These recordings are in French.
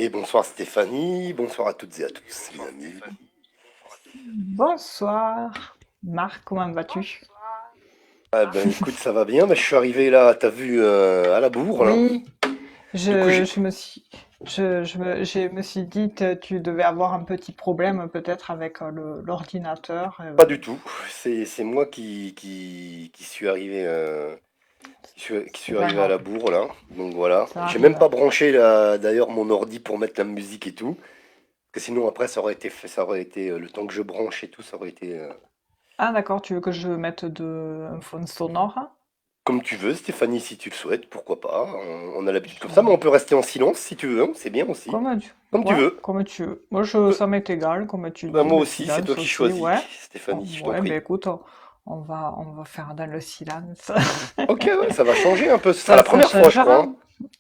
Et bonsoir Stéphanie, bonsoir à toutes et à tous, les amis. Bonsoir. Marc, comment vas-tu? Ah ben écoute, ça va bien, mais je suis arrivé là, t'as vu, à la bourre là. Oui, Du coup, je me suis, je me suis dit que tu devais avoir un petit problème peut-être avec l'ordinateur. pas du tout. C'est moi qui suis arrivé, qui C'est suis pas arrivé à grave, la bourre là. Donc voilà. ça J'ai même arrive. pas branché là, d'ailleurs mon ordi pour mettre la musique et tout. Parce que sinon après ça aurait été le temps que je branche et tout, ça aurait été Ah d'accord, tu veux que je mette un fond sonore? comme tu veux, Stéphanie, si tu le souhaites, pourquoi pas. On a l'habitude comme ça, mais on Je- peut rester en silence si tu veux, hein, c'est bien aussi. Comme tu, Comme tu ouais, veux. comme tu veux. Moi, ça m'est égal, comme tu Bah dis, moi le aussi, c'est toi silence qui aussi, choisis, ouais. Stéphanie, je t'en Ouais, ben prie. écoute, on va faire dans le silence. Ok, ouais, ça va changer un peu. Ce sera la Ça première fois, je crois, changera. hein.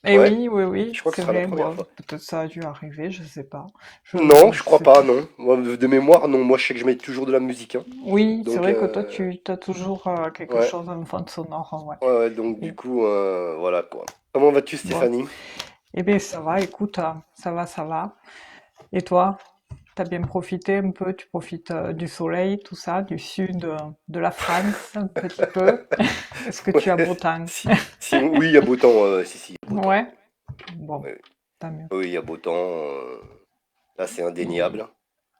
Et Ouais, oui, oui, oui, je crois que ce c'est sera la vrai. première Bon, fois. peut-être ça a dû arriver, je sais pas. Non, je Je crois sais pas, plus. non. Moi, de mémoire, non. Moi, je sais que je mets toujours de la musique, hein. Oui, c'est Donc, vrai que toi, tu as toujours quelque ouais, chose, un fond sonore, ouais. ouais, ouais, donc du Et coup, voilà quoi. Comment vas-tu, bon, Stéphanie? eh bien, ça va, écoute, ça va, ça va. Et toi, t'as bien profité un peu, tu profites du soleil, tout ça, du sud de la France, un petit peu. Est-ce que tu as Ouais, beau temps? si, oui, il y a beau temps, si, si, il y a beau temps. Ouais, bon, Ouais, tant mieux. oui, il y a beau temps. Là, c'est Et... indéniable.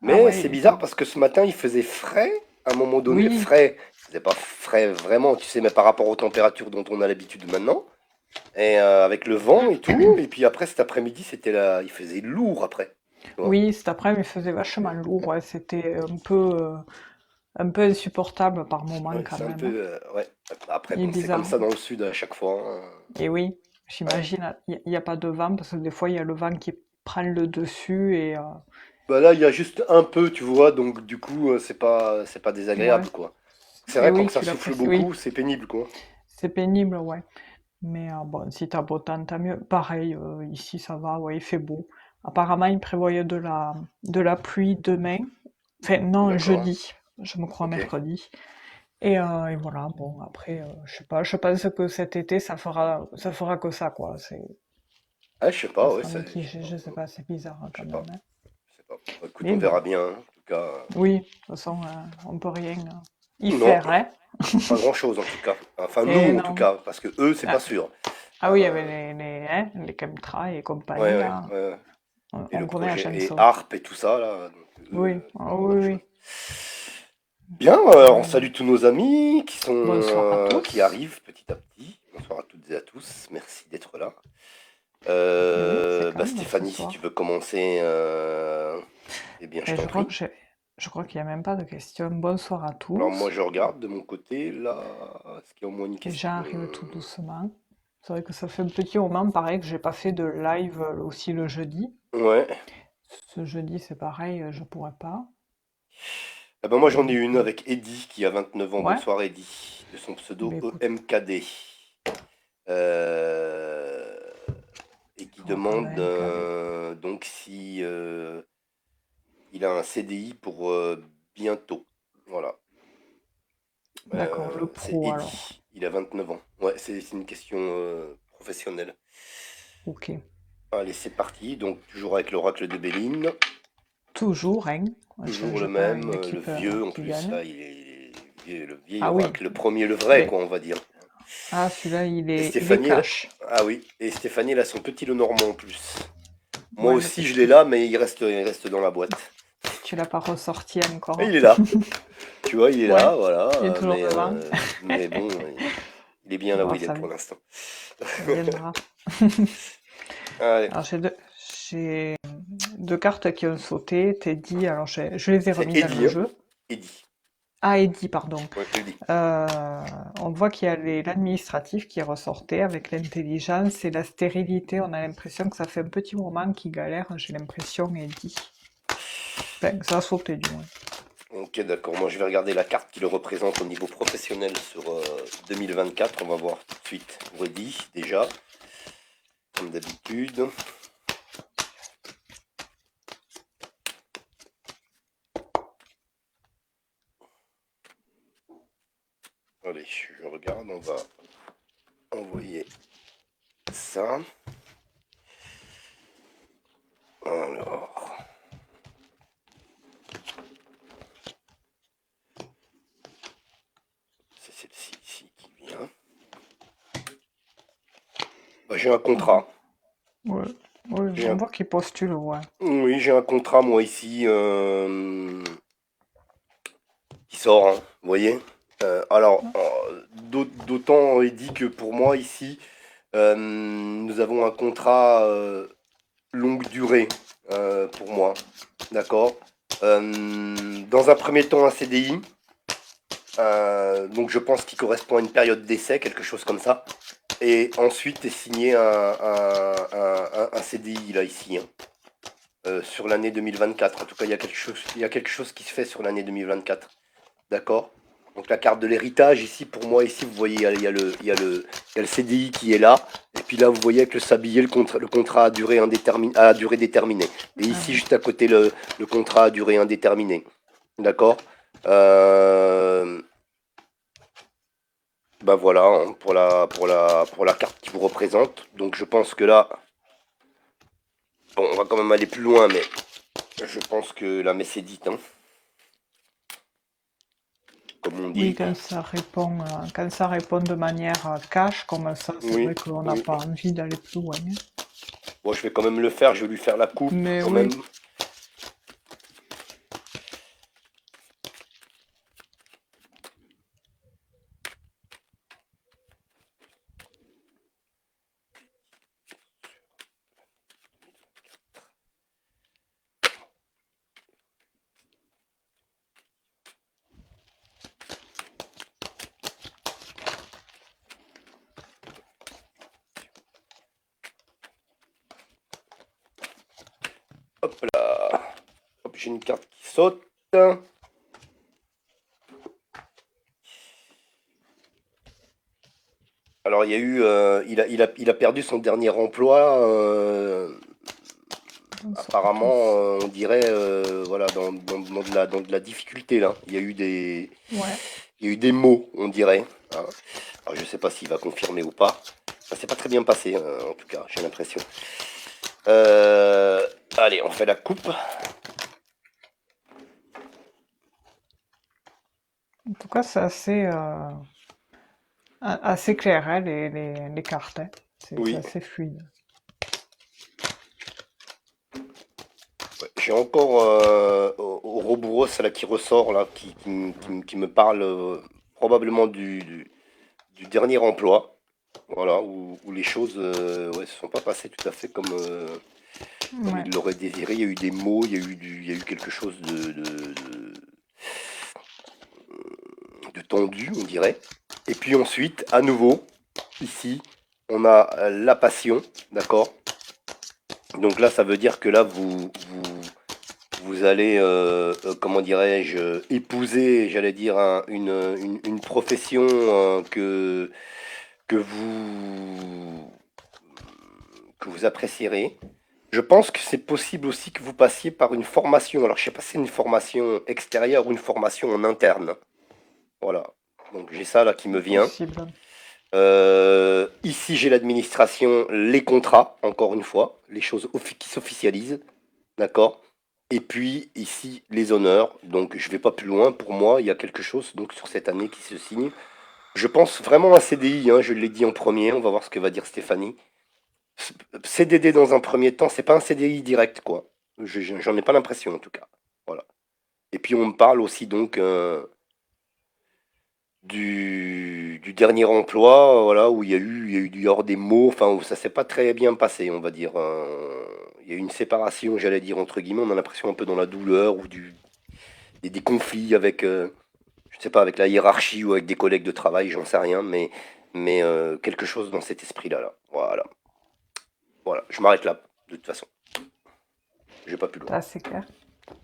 Ah Mais ouais, c'est il bizarre était... parce que ce matin, il faisait frais. À un moment donné, Oui, frais. Il faisait pas frais vraiment, tu sais, mais par rapport aux températures dont on a l'habitude maintenant. Et avec le vent et tout. Et puis après, cet après-midi, c'était là. Il faisait lourd après. Tu vois. oui, cet après-midi, il faisait vachement lourd, ouais, c'était un peu insupportable par moment Ouais, quand c'est un même, peu. hein. Ouais. Après, Il est bon, c'est comme bizarre. ça dans le sud à chaque fois, hein. Et oui, Ouais. j'imagine, il n'y a pas de vent parce que des fois, il y a le vent qui prend le dessus et Bah là, il y a juste un peu, tu vois. Donc du coup, c'est pas ouais. désagréable, quoi. C'est Et vrai, quand oui, ça tu souffle l'apprécies, oui, beaucoup, c'est pénible, quoi. c'est pénible, ouais. Mais bon, si t'as beau temps, tant mieux. Pareil, ici, ça va, ouais, il fait beau. Apparemment, il prévoyait de la pluie demain. Enfin, non, D'accord. jeudi. Je me crois Ok. mercredi. Et voilà, bon, après, je sais pas, je pense que cet été, ça fera que ça, quoi. Ah, je sais Ça pas, ouais, sera mitigé, je sais pas, c'est bizarre hein, je quand sais pas. même, hein. Je sais pas. Bah, écoute, Mais on bon, verra bien, hein. En tout cas, oui, de toute façon, on peut rien y non, faire, hein. pas grand-chose en tout cas. Enfin, Et nous en tout non. cas, parce que eux, c'est pas Ah, sûr. ah oui, il y avait Euh, les chemtrails et compagnie, ouais, ouais, là. ouais, ouais. Et On le connaît la projet et chanson. Harp et tout ça, là. Donc, eux, Oui, ah pas oui, grand-chose. oui. Bien, on Mais bon. salue tous nos amis qui sont, Bonsoir à qui tous. arrivent petit à petit. Bonsoir à toutes et à tous. Merci d'être là. Et oui, c'est Bah, quand ce Stéphanie, si tu soir? veux commencer, eh bien, je Et t'en prie. je crois qu'il n'y a même pas de questions. Bonsoir à Alors moi, tous. je regarde de mon côté, là, est-ce qu'il y a au moins une Les gens question? arrivent tout doucement. C'est vrai que ça fait un petit moment, pareil, que j'ai pas fait de live aussi le jeudi. Ouais. Ce jeudi, c'est pareil, je pourrais pas. Ah ben moi j'en ai Donc, une avec Eddy qui a 29 ans. ouais, Bonsoir Eddy, de son pseudo ben écoute, EMKD. Euh, et qui je reprends le demande MKD. donc si il a un CDI pour bientôt. Voilà. D'accord, le C'est pro alors. Eddy, il a 29 ans. Ouais, c'est une question professionnelle. Ok. Allez, c'est parti. Donc toujours avec l'oracle de Béline. Toujours, hein. On Toujours change le pas même, une le équipe vieux en qui plus, gagne. là, il est le vieil Ah oui, oracle, le premier, le vrai, ben, quoi, on va dire. ah celui-là, Et il est Stéphanie, cash. ah oui, et Stéphanie, elle a son petit Lenormand en plus. Moi Ouais, le aussi, je l'ai petit. là, mais il reste dans la boîte. Tu l'as pas ressorti Et encore. il est là, tu vois, il est Ouais, là, voilà, il est toujours devant. mais bon, il est bien là où Bon, il est ça, pour l'instant. ça viendra. Allez, Alors j'ai deux cartes qui ont sauté. Teddy, alors je les ai c'est remis dans Eddie, le hein, jeu. Eddie, Ah, Eddie, pardon. ouais, Eddie. Euh, on voit qu'il y a l'administratif qui ressortait avec l'intelligence et la stérilité. On a l'impression que ça fait un petit moment qu'il galère, j'ai l'impression, Eddie. Enfin, ça a sauté du moins. Ok, d'accord, moi je vais regarder la carte qui le représente au niveau professionnel sur 2024, on va voir tout de suite Eddie, déjà, comme d'habitude. Allez, je regarde, on va envoyer ça. Alors, c'est celle-ci ici qui vient. Bah, j'ai un Mhm. contrat. Ouais. Ouais, J'ai on un- voit qu'il postule, ouais. Oui, j'ai un contrat, moi, ici, qui sort, hein, vous voyez. D'autant est dit que pour moi, ici, nous avons un contrat longue durée pour moi. D'accord. Dans un premier temps, un CDI. Donc je pense qu'il correspond à une période d'essai, quelque chose comme ça. Et ensuite est signé un CDI là ici, hein, sur l'année 2024. En tout cas, il y a quelque chose qui se fait sur l'année 2024. D'accord. Donc la carte de l'héritage ici, pour moi ici, vous voyez, il y a le CDI qui est là. Et puis là, vous voyez avec le sablier, le contrat à durée déterminée. Et Ah ici, oui. juste à côté, le contrat à durée indéterminée. D'accord. euh, Bah voilà, hein, pour la carte qui vous représente. Donc je pense que là, bon, on va quand même aller plus loin, mais je pense que la messe est dite, hein, comme on Oui, dit. quand ça répond de manière cash, comme ça, c'est Oui, vrai qu'on n'a oui. pas envie d'aller plus loin, hein. Bon, je vais quand même le faire, je vais lui faire la coupe Mais quand même. oui, Hop là. Hop, j'ai une carte qui saute. Alors il y a eu, il a perdu son dernier emploi. on sort Apparemment, tous. on dirait, voilà, dans de la difficulté là. Ouais. Il y a eu des mots, on dirait, hein. Alors, je sais pas s'il va confirmer ou pas. Ça s'est pas très bien passé, en tout cas, j'ai l'impression. Allez, on fait la coupe. En tout cas, c'est assez clair, hein, les cartes, hein. C'est Oui, assez fluide. ouais. J'ai encore Ouroboros là qui ressort là, qui me parle probablement du dernier emploi. Voilà, où les choses ouais, se sont pas passées tout à fait comme Ouais. il l'aurait désiré. Il y a eu des mots, il y a eu quelque chose de tendu, on dirait. Et puis ensuite, à nouveau, ici, on a la passion, d'accord. Donc là, ça veut dire que là, vous allez, comment dirais-je, épouser, j'allais dire, une profession que vous, que vous apprécierez. Je pense que c'est possible aussi que vous passiez par une formation. Alors, je sais pas si c'est une formation extérieure ou une formation en interne. Voilà. Donc, j'ai ça là qui me vient. Possible. Ici, j'ai l'administration, les contrats, encore une fois, les choses qui s'officialisent. D'accord. Et puis, ici, les honneurs. Donc, je vais pas plus loin. Pour moi, il y a quelque chose donc sur cette année qui se signe. Je pense vraiment à CDI, hein, je l'ai dit en premier. On va voir ce que va dire Stéphanie. CDD dans un premier temps, c'est pas un CDI direct, quoi. J'en ai pas l'impression, en tout cas. Voilà. Et puis on me parle aussi donc du dernier emploi, voilà, où il y a eu du hors des mots, enfin où ça s'est pas très bien passé, on va dire. Il y a eu une séparation, j'allais dire entre guillemets, on a l'impression un peu dans la douleur ou des conflits avec, je sais pas, avec la hiérarchie ou avec des collègues de travail, j'en sais rien, mais quelque chose dans cet esprit-là, là. Voilà, voilà. Je m'arrête là, de toute façon. Je vais pas plus loin. T'es assez clair.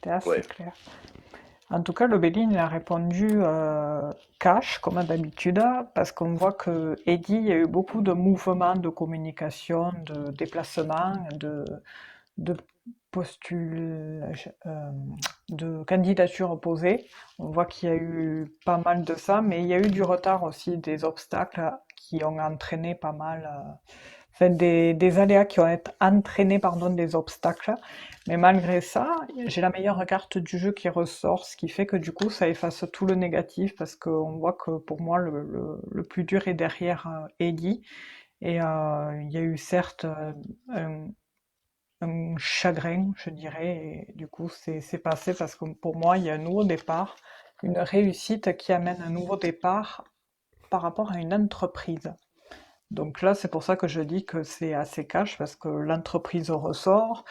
T'es assez Ouais. clair. En tout cas, le Béline a répondu cash, comme d'habitude, parce qu'on voit que Eddie, il y a eu beaucoup de mouvements de communication, de déplacements, de de candidatures posées. On voit qu'il y a eu pas mal de ça, mais il y a eu du retard aussi, des obstacles qui ont entraîné pas mal. enfin, des aléas qui ont été entraînés, pardon, des obstacles. Mais malgré ça, j'ai la meilleure carte du jeu qui ressort, ce qui fait que du coup, ça efface tout le négatif parce qu'on voit que pour moi, le plus dur est derrière Ellie. Et il y a eu certes un, un chagrin, je dirais, et du coup, c'est passé parce que pour moi, il y a un nouveau départ, une réussite qui amène un nouveau départ par rapport à une entreprise. Donc là, c'est pour ça que je dis que c'est assez cash, parce que l'entreprise ressort,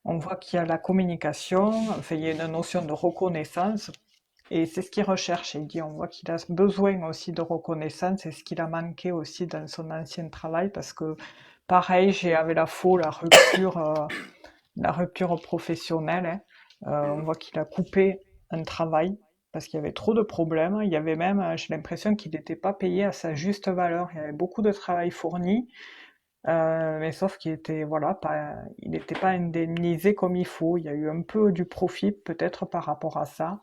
on voit qu'il y a la communication, enfin, il y a une notion de reconnaissance, et c'est ce qu'il recherche. Il dit, on voit qu'il a besoin aussi de reconnaissance, et ce qu'il a manqué aussi dans son ancien travail, parce que pareil, j'ai avec la faux la rupture professionnelle, hein. On Mhm. voit qu'il a coupé un travail parce qu'il y avait trop de problèmes. Il y avait même, j'ai l'impression qu'il n'était pas payé à sa juste valeur. Il y avait beaucoup de travail fourni, mais sauf qu'il était, voilà, pas, il n'était pas indemnisé comme il faut. Il y a eu un peu du profit peut-être par rapport à ça.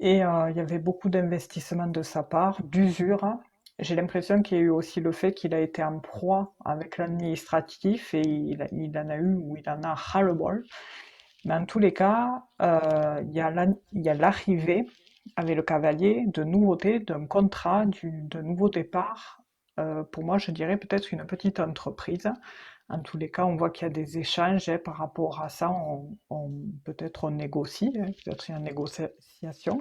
Et il y avait beaucoup d'investissement de sa part, d'usure. J'ai l'impression qu'il y a eu aussi le fait qu'il a été en proie avec l'administratif et il en a eu ou il en a ras-le-bol. Mais en tous les cas, il y a l'arrivée avec le cavalier de nouveautés, d'un contrat, de nouveau départ. Pour moi, je dirais peut-être une petite entreprise. En tous les cas, on voit qu'il y a des échanges hein, par rapport à ça. Peut-être on négocie, hein, peut-être il y a une négociation.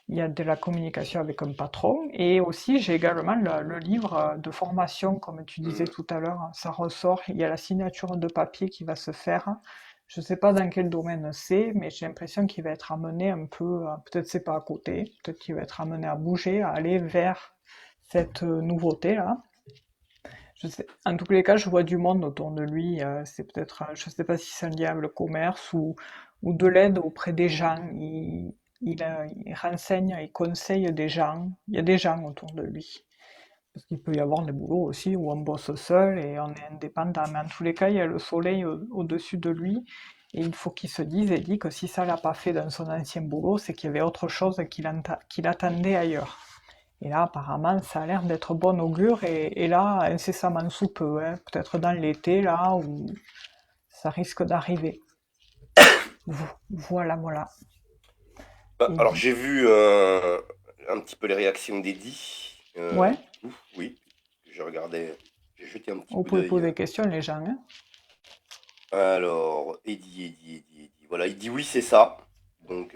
Il y a de la communication avec un patron. Et aussi, j'ai également le livre de formation, comme tu disais Mhm. tout à l'heure. Ça ressort. Il y a la signature de papier qui va se faire. Je ne sais pas dans quel domaine c'est, mais j'ai l'impression qu'il va être amené un peu, peut-être c'est pas à côté, peut-être qu'il va être amené à bouger, à aller vers cette nouveauté-là. Je sais, en tous les cas, je vois du monde autour de lui. C'est peut-être, je sais pas si c'est un lien avec le commerce ou de l'aide auprès des gens. Il renseigne, il conseille des gens. Il y a des gens autour de lui. Parce qu'il peut y avoir des boulots aussi où on bosse seul et on est indépendant. Mais en tous les cas, il y a le soleil au-dessus de lui. Et il faut qu'il se dise et dit que si ça l'a pas fait dans son ancien boulot, c'est qu'il y avait autre chose qu'il attendait ailleurs. Et là, apparemment, ça a l'air d'être bon augure, et là, incessamment sous peu, hein, peut-être dans l'été, là, où ça risque d'arriver. Voilà, voilà. Bah, Et alors dit. j'ai vu un petit peu les réactions d'Eddie, Ouais, du coup, oui. Je regardais, j'ai jeté un petit vous coup pouvez d'œil. poser des questions, les gens, hein. Alors, Eddie. Voilà, il dit oui, c'est ça. Donc,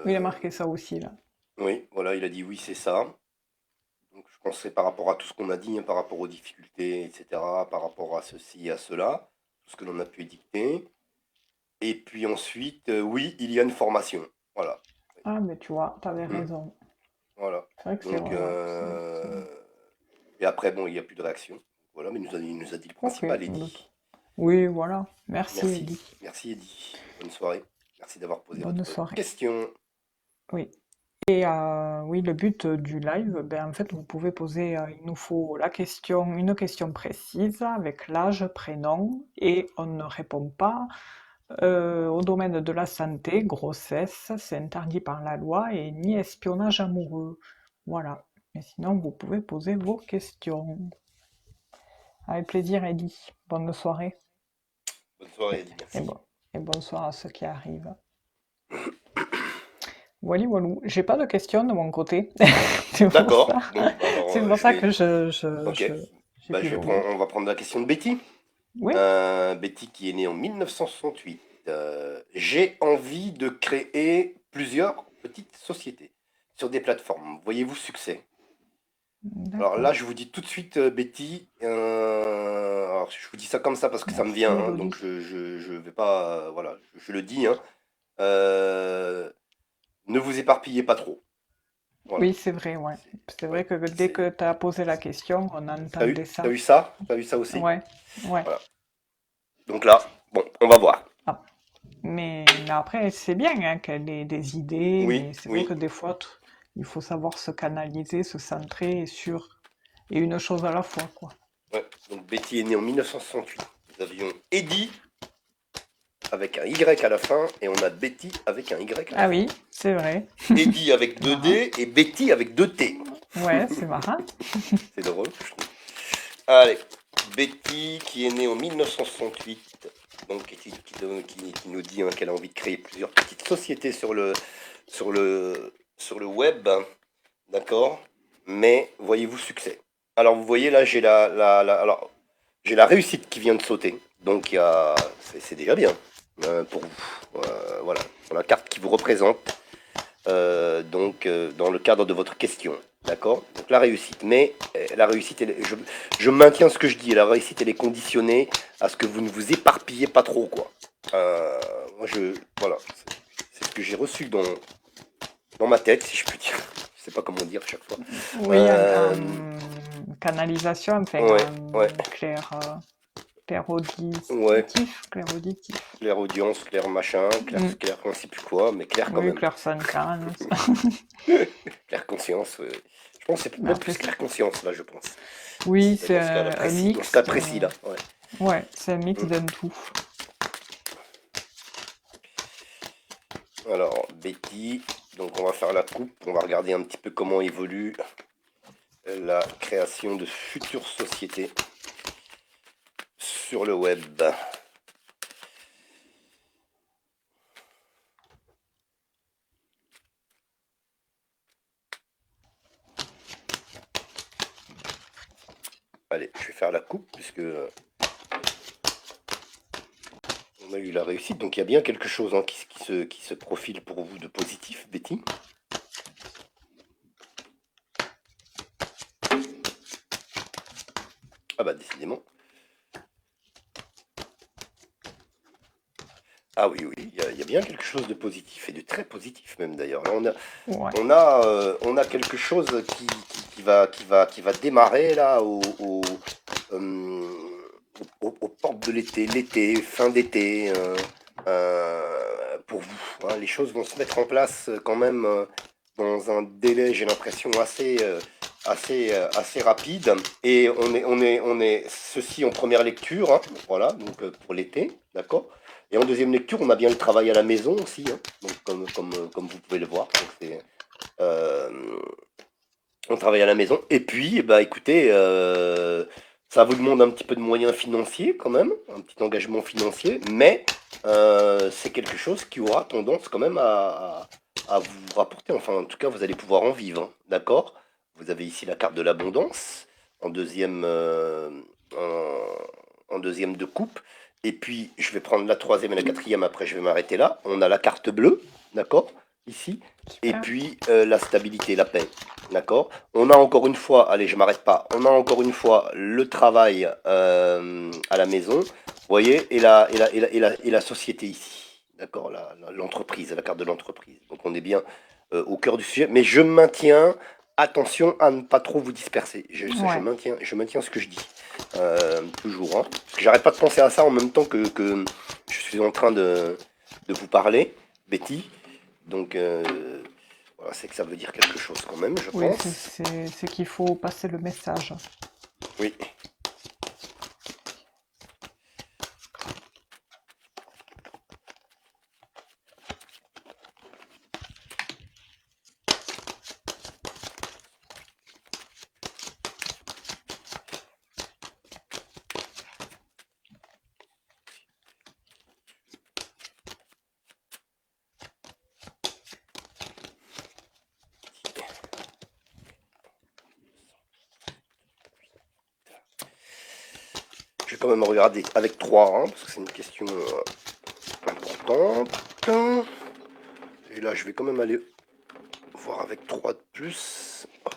Oui, il a euh, marqué ça aussi, là. oui, voilà, il a dit oui, c'est ça. Donc, je pense que c'est par rapport à tout ce qu'on a dit, hein, par rapport aux difficultés, etc., par rapport à ceci et à cela, tout ce que l'on a pu édicter. Et puis ensuite, oui, il y a une formation. Voilà. Ah, mais tu vois, t'avais Hmm, raison. voilà. C'est vrai que c'est Donc, vrai, ouais. et après, bon, il n'y a plus de réaction. Voilà, mais il nous a dit le Ok. principal, Eddie. Oui, voilà. Merci, Merci. Eddie. Merci, Eddie. Bonne soirée. Merci d'avoir posé Bonne votre soirée. question. Oui. Et oui, le but du live, ben, en fait, vous pouvez poser, il nous faut une question précise avec l'âge, prénom, et on ne répond pas au domaine de la santé, grossesse, c'est interdit par la loi, et ni espionnage amoureux. Voilà. Mais sinon, vous pouvez poser vos questions. Avec plaisir, Eddie. Bonne soirée. Bonne soirée, Et, Eddie. et, Merci. bon, et bonsoir à ceux qui arrivent. Voilà, voilà. J'ai pas de questions de mon côté. C'est pour ça. D'accord. Bon, bah alors, C'est pour je ça vais. que Ok. j'ai Bah, plus le mot. on va prendre la question de Betty. Oui, Betty qui est née en 1968. J'ai envie de créer plusieurs petites sociétés sur des plateformes. Voyez-vous succès? Alors là, d'accord. je vous dis tout de suite, Betty. Alors, je vous dis ça comme ça parce que ça me Merci, vient, hein, donc Elodie. je vais pas. Voilà, je le dis. Hein. Euh, ne vous éparpillez pas trop. Voilà. Oui, c'est vrai, ouais. C'est vrai Ouais, que dès c'est. que tu as posé la question, on entendait T'as ça. eu ça? T'as eu ça aussi? Ouais, ouais. Voilà. Donc là, bon, on va voir. Ah. Mais après, c'est bien hein, qu'elle ait des idées, Oui, mais c'est vrai oui. que des fois, il faut savoir se canaliser, se centrer sur et une chose à la fois, quoi. Ouais. Donc Betty est née en 1968. Nous avions Eddie avec un Y à la fin et on a Betty avec un Y à la Ah fin. oui, c'est vrai. Eddie avec C'est deux marrant. D et Betty avec deux T. Ouais, c'est marrant. C'est drôle, je trouve. Allez, Betty, qui est née en 1968, donc qui nous dit qu'elle a envie de créer plusieurs petites sociétés sur le web, d'accord? Mais voyez-vous succès. Alors vous voyez là, alors j'ai la réussite qui vient de sauter, donc c'est déjà bien pour vous. Voilà, pour la carte qui vous représente. Dans le cadre de votre question. D'accord? Donc la réussite. Mais la réussite, je maintiens ce que je dis. La réussite, elle est conditionnée à ce que vous ne vous éparpillez pas trop, quoi. Moi, voilà. C'est ce que j'ai reçu dans ma tête, si je puis dire. Je sais pas comment dire à chaque fois. Oui, en canalisation, enfin Ouais, ouais, en ouais. clair auditif. Claire audience, clair machin, Mm. clair, on sait plus quoi, mais clair quand Oui, même. clair 50. Claire conscience, ouais. Je pense que c'est Mais même après, plus clair conscience, là, je pense. oui, c'est Dans ce cas-là un précis. Dans ce cas mix. précis, là. Ouais. Ouais, c'est un mix Mm. d'un tout. Alors, Betty, donc on va faire la coupe, on va regarder un petit peu comment évolue la création de futures sociétés sur le web. Allez, je vais faire la coupe puisque on a eu la réussite, donc il y a bien quelque chose qui se profile pour vous de positif, Betty. Ah bah décidément. Ah oui, oui, il y a bien quelque chose de positif, et de très positif même d'ailleurs. Là, Ouais. on a quelque chose qui va démarrer là euh, aux portes de l'été, fin d'été, pour vous, hein. Les choses vont se mettre en place quand même dans un délai, j'ai l'impression, assez rapide. Et on est ceci en première lecture, hein, voilà, donc pour l'été, d'accord. Et en deuxième lecture, on a bien le travail à la maison aussi, hein, donc comme vous pouvez le voir. Donc euh, on travaille à la maison. Et puis, bah écoutez, ça vous demande un petit peu de moyens financiers quand même, un petit engagement financier, mais c'est quelque chose qui aura tendance quand même à vous rapporter. Enfin, en tout cas, vous allez pouvoir en vivre, hein, d'accord? Vous avez ici la carte de l'abondance en deuxième, en deuxième de coupe. Et puis, je vais prendre la troisième et la quatrième, après je vais m'arrêter là. On a la carte bleue, d'accord? Ici. Et Super. puis, la stabilité, la paix. D'accord? On a encore une fois, allez, je m'arrête pas, on a encore une fois le travail à la maison, vous voyez, et la société ici. D'accord? L'entreprise, la carte de l'entreprise. Donc on est bien au cœur du sujet, mais je maintiens, attention à ne pas trop vous disperser. Ouais. Je maintiens ce que je dis. Toujours. Hein. Parce que j'arrête pas de penser à ça en même temps que je suis en train de vous parler, Betty. Donc, voilà, c'est que ça veut dire quelque chose quand même, je Oui, pense. c'est qu'il faut passer le message. Oui. Je vais quand même regarder avec 3, hein, parce que c'est une question importante. Et là, je vais quand même aller voir avec 3 de plus. Hop.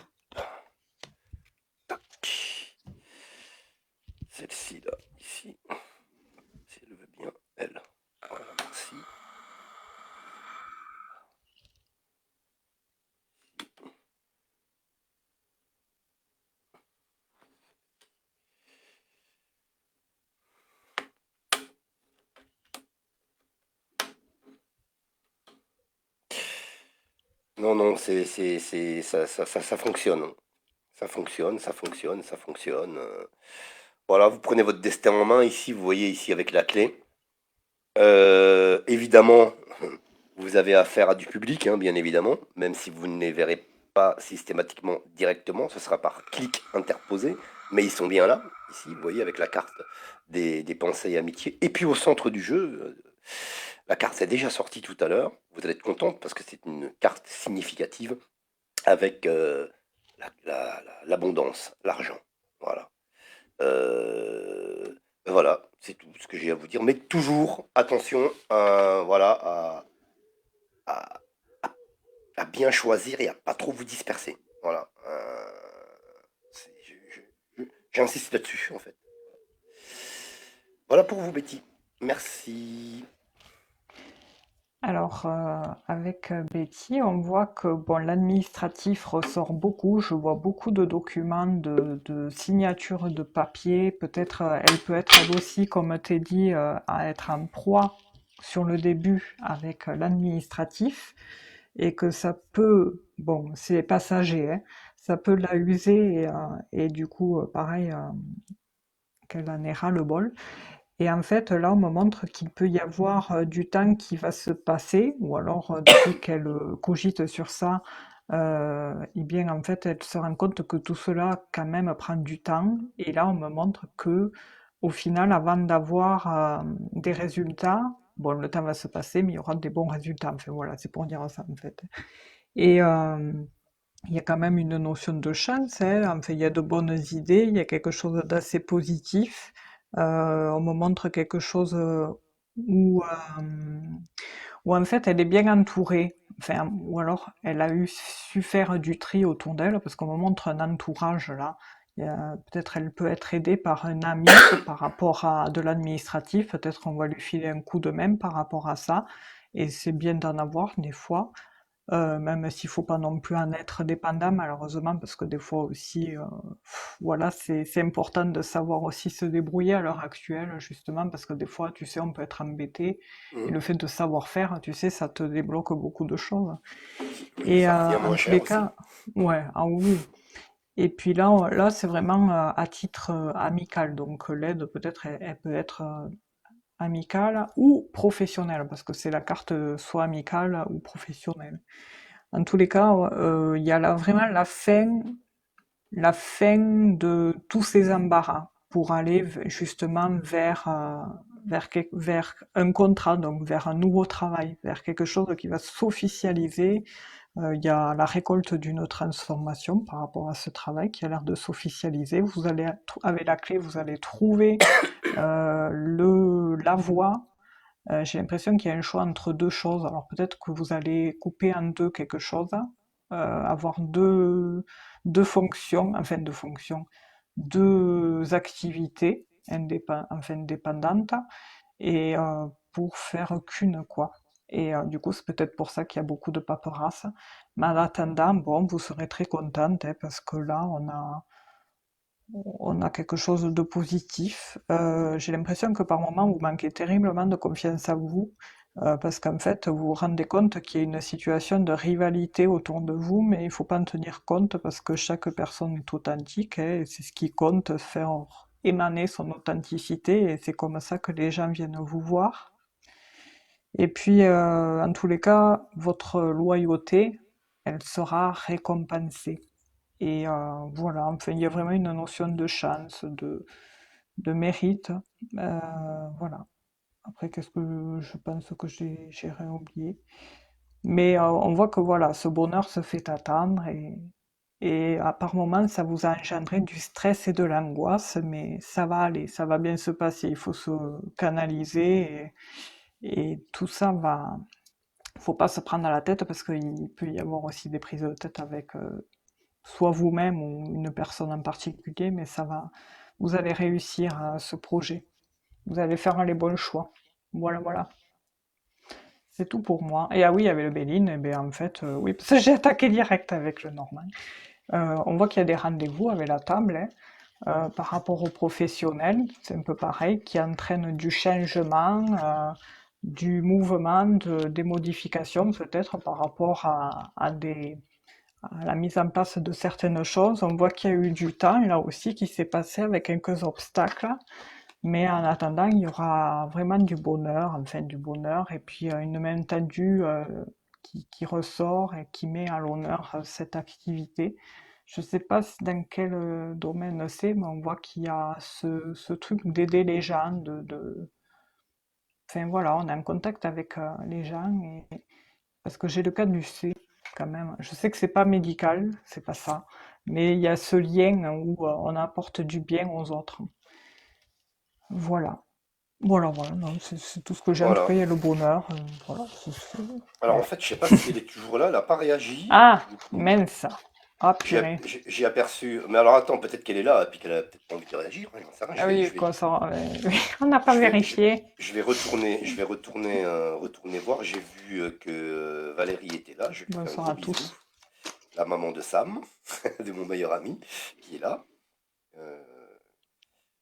Tac. Celle-ci, là, ici. Si elle veut bien, elle. Voilà, merci. Non, non, ça fonctionne. Ça fonctionne, ça fonctionne, ça fonctionne. Voilà, vous prenez votre destin en main ici, vous voyez ici avec la clé. Évidemment, vous avez affaire à du public, hein, bien évidemment, même si vous ne les verrez pas systématiquement directement, ce sera par clic interposé. mais ils sont bien là, ici, vous voyez, avec la carte des pensées et amitiés. Et puis au centre du jeu, la carte s'est déjà sortie tout à l'heure. Vous allez être contente parce que c'est une carte significative avec l'abondance, l'argent. Voilà. Voilà, c'est tout ce que j'ai à vous dire. Mais toujours, attention, voilà, à- à- à bien choisir et à pas trop vous disperser. Voilà. J'insiste là-dessus, en fait. Voilà pour vous, Betty. Merci. Alors, avec Betty, on voit que bon, l'administratif ressort beaucoup. Je vois beaucoup de documents, de signatures de papier. Peut-être, elle peut être elle aussi, comme t'ai dit, à être en proie sur le début avec l'administratif, et que ça peut, bon, c'est passager, hein, ça peut la user et du coup, pareil, qu'elle en ait ras le bol. Et en fait, là, on me montre qu'il peut y avoir du temps qui va se passer, ou alors, depuis qu'elle cogite sur ça, eh bien, en fait, elle se rend compte que tout cela, quand même, prend du temps. Et là, on me montre que, au final, avant d'avoir des résultats, bon, le temps va se passer, mais il y aura des bons résultats. Enfin, voilà, c'est pour dire ça, en fait. Et il y a quand même une notion de chance, hein. Enfin, il y a de bonnes idées, il y a quelque chose d'assez positif. On me montre quelque chose où, où en fait elle est bien entourée. Enfin, ou alors elle a su faire du tri autour d'elle, parce qu'on me montre un entourage là. Peut-être elle peut être aidée par un ami par rapport à de l'administratif, peut-être on va lui filer un coup de main par rapport à ça. Et c'est bien d'en avoir des fois. Même s'il faut pas non plus en être dépendant malheureusement, parce que des fois aussi, voilà, c'est important de savoir aussi se débrouiller à l'heure actuelle, justement, parce que des fois, tu sais, on peut être embêté, et Mhm. le fait de savoir faire, tu sais, ça te débloque beaucoup de choses. Oui, Et ça revient en moins tous cher les aussi. cas, ouais, ah oui. Et puis là, là, c'est vraiment à titre amical, donc l'aide peut-être, elle peut être amicale ou professionnelle, parce que c'est la carte soit amicale ou professionnelle. En tous les cas, il y a vraiment la fin de tous ces embarras pour aller justement vers un contrat, donc vers un nouveau travail, vers quelque chose qui va s'officialiser. Il y a la récolte d'une transformation par rapport à ce travail qui a l'air de s'officialiser. Vous allez, avec la clé, vous allez trouver la voie. J'ai l'impression qu'il y a un choix entre deux choses. Alors peut-être que vous allez couper en deux quelque chose, avoir deux fonctions, enfin deux fonctions, deux activités enfin dépendantes, et pour faire qu'une, quoi. Et du coup, c'est peut-être pour ça qu'il y a beaucoup de paperasse. Mais en attendant, bon, vous serez très contente, hein, parce que là, on a quelque chose de positif. J'ai l'impression que par moment, vous manquez terriblement de confiance en vous, parce qu'en fait, vous vous rendez compte qu'il y a une situation de rivalité autour de vous, mais il faut pas en tenir compte parce que chaque personne est authentique, hein, et c'est ce qui compte, faire émaner son authenticité, et c'est comme ça que les gens viennent vous voir. Et puis, en tous les cas, votre loyauté, elle sera récompensée. Et voilà, enfin, il y a vraiment une notion de chance, de mérite. Voilà. Après, qu'est-ce que je pense que j'ai rien oublié. Mais on voit que voilà, ce bonheur se fait attendre, et par moments, ça vous a engendré du stress et de l'angoisse, mais ça va aller, ça va bien se passer. Il faut se canaliser, et tout ça va. Faut pas se prendre à la tête parce qu'il peut y avoir aussi des prises de tête avec soit vous-même ou une personne en particulier, mais ça va, vous allez réussir à ce projet. Vous allez faire les bons choix. Voilà, voilà. C'est tout pour moi. Et ah oui, il y avait le Béline, et bien en fait, oui, parce que j'ai attaqué direct avec le Normand. On voit qu'il y a des rendez-vous avec la table, hein. Par rapport aux professionnels, c'est un peu pareil, qui entraîne du changement, du mouvement, des modifications peut-être par rapport à la mise en place de certaines choses. On voit qu'il y a eu du temps là aussi qui s'est passé avec quelques obstacles, mais en attendant, il y aura vraiment du bonheur, enfin du bonheur, et puis une main tendue qui ressort et qui met à l'honneur cette activité. je sais pas dans quel domaine c'est, mais on voit qu'il y a ce truc d'aider les gens, enfin voilà, on est en contact avec les gens, parce que j'ai le cas du C quand même. Je sais que c'est pas médical, c'est pas ça, mais il y a ce lien où on apporte du bien aux autres. Voilà. Voilà, non, c'est tout ce que j'ai. En tout Voilà. cas, il y a le bonheur. Voilà, Alors en voilà. fait, je sais pas si elle est toujours là, elle n'a pas réagi, Ah, du coup. mince. Ah, purée. J'ai aperçu. Mais alors attends, peut-être qu'elle est là, et puis qu'elle a peut-être pas envie de réagir, hein, j'en sais rien. Ah oui, quoi, ça, on n'a pas Je vais, je, vérifié. retourner voir. J'ai vu que Valérie était là. Je lui fais un Bonsoir gros à bisou. tous. La maman de Sam, de mon meilleur ami, qui est là. Euh,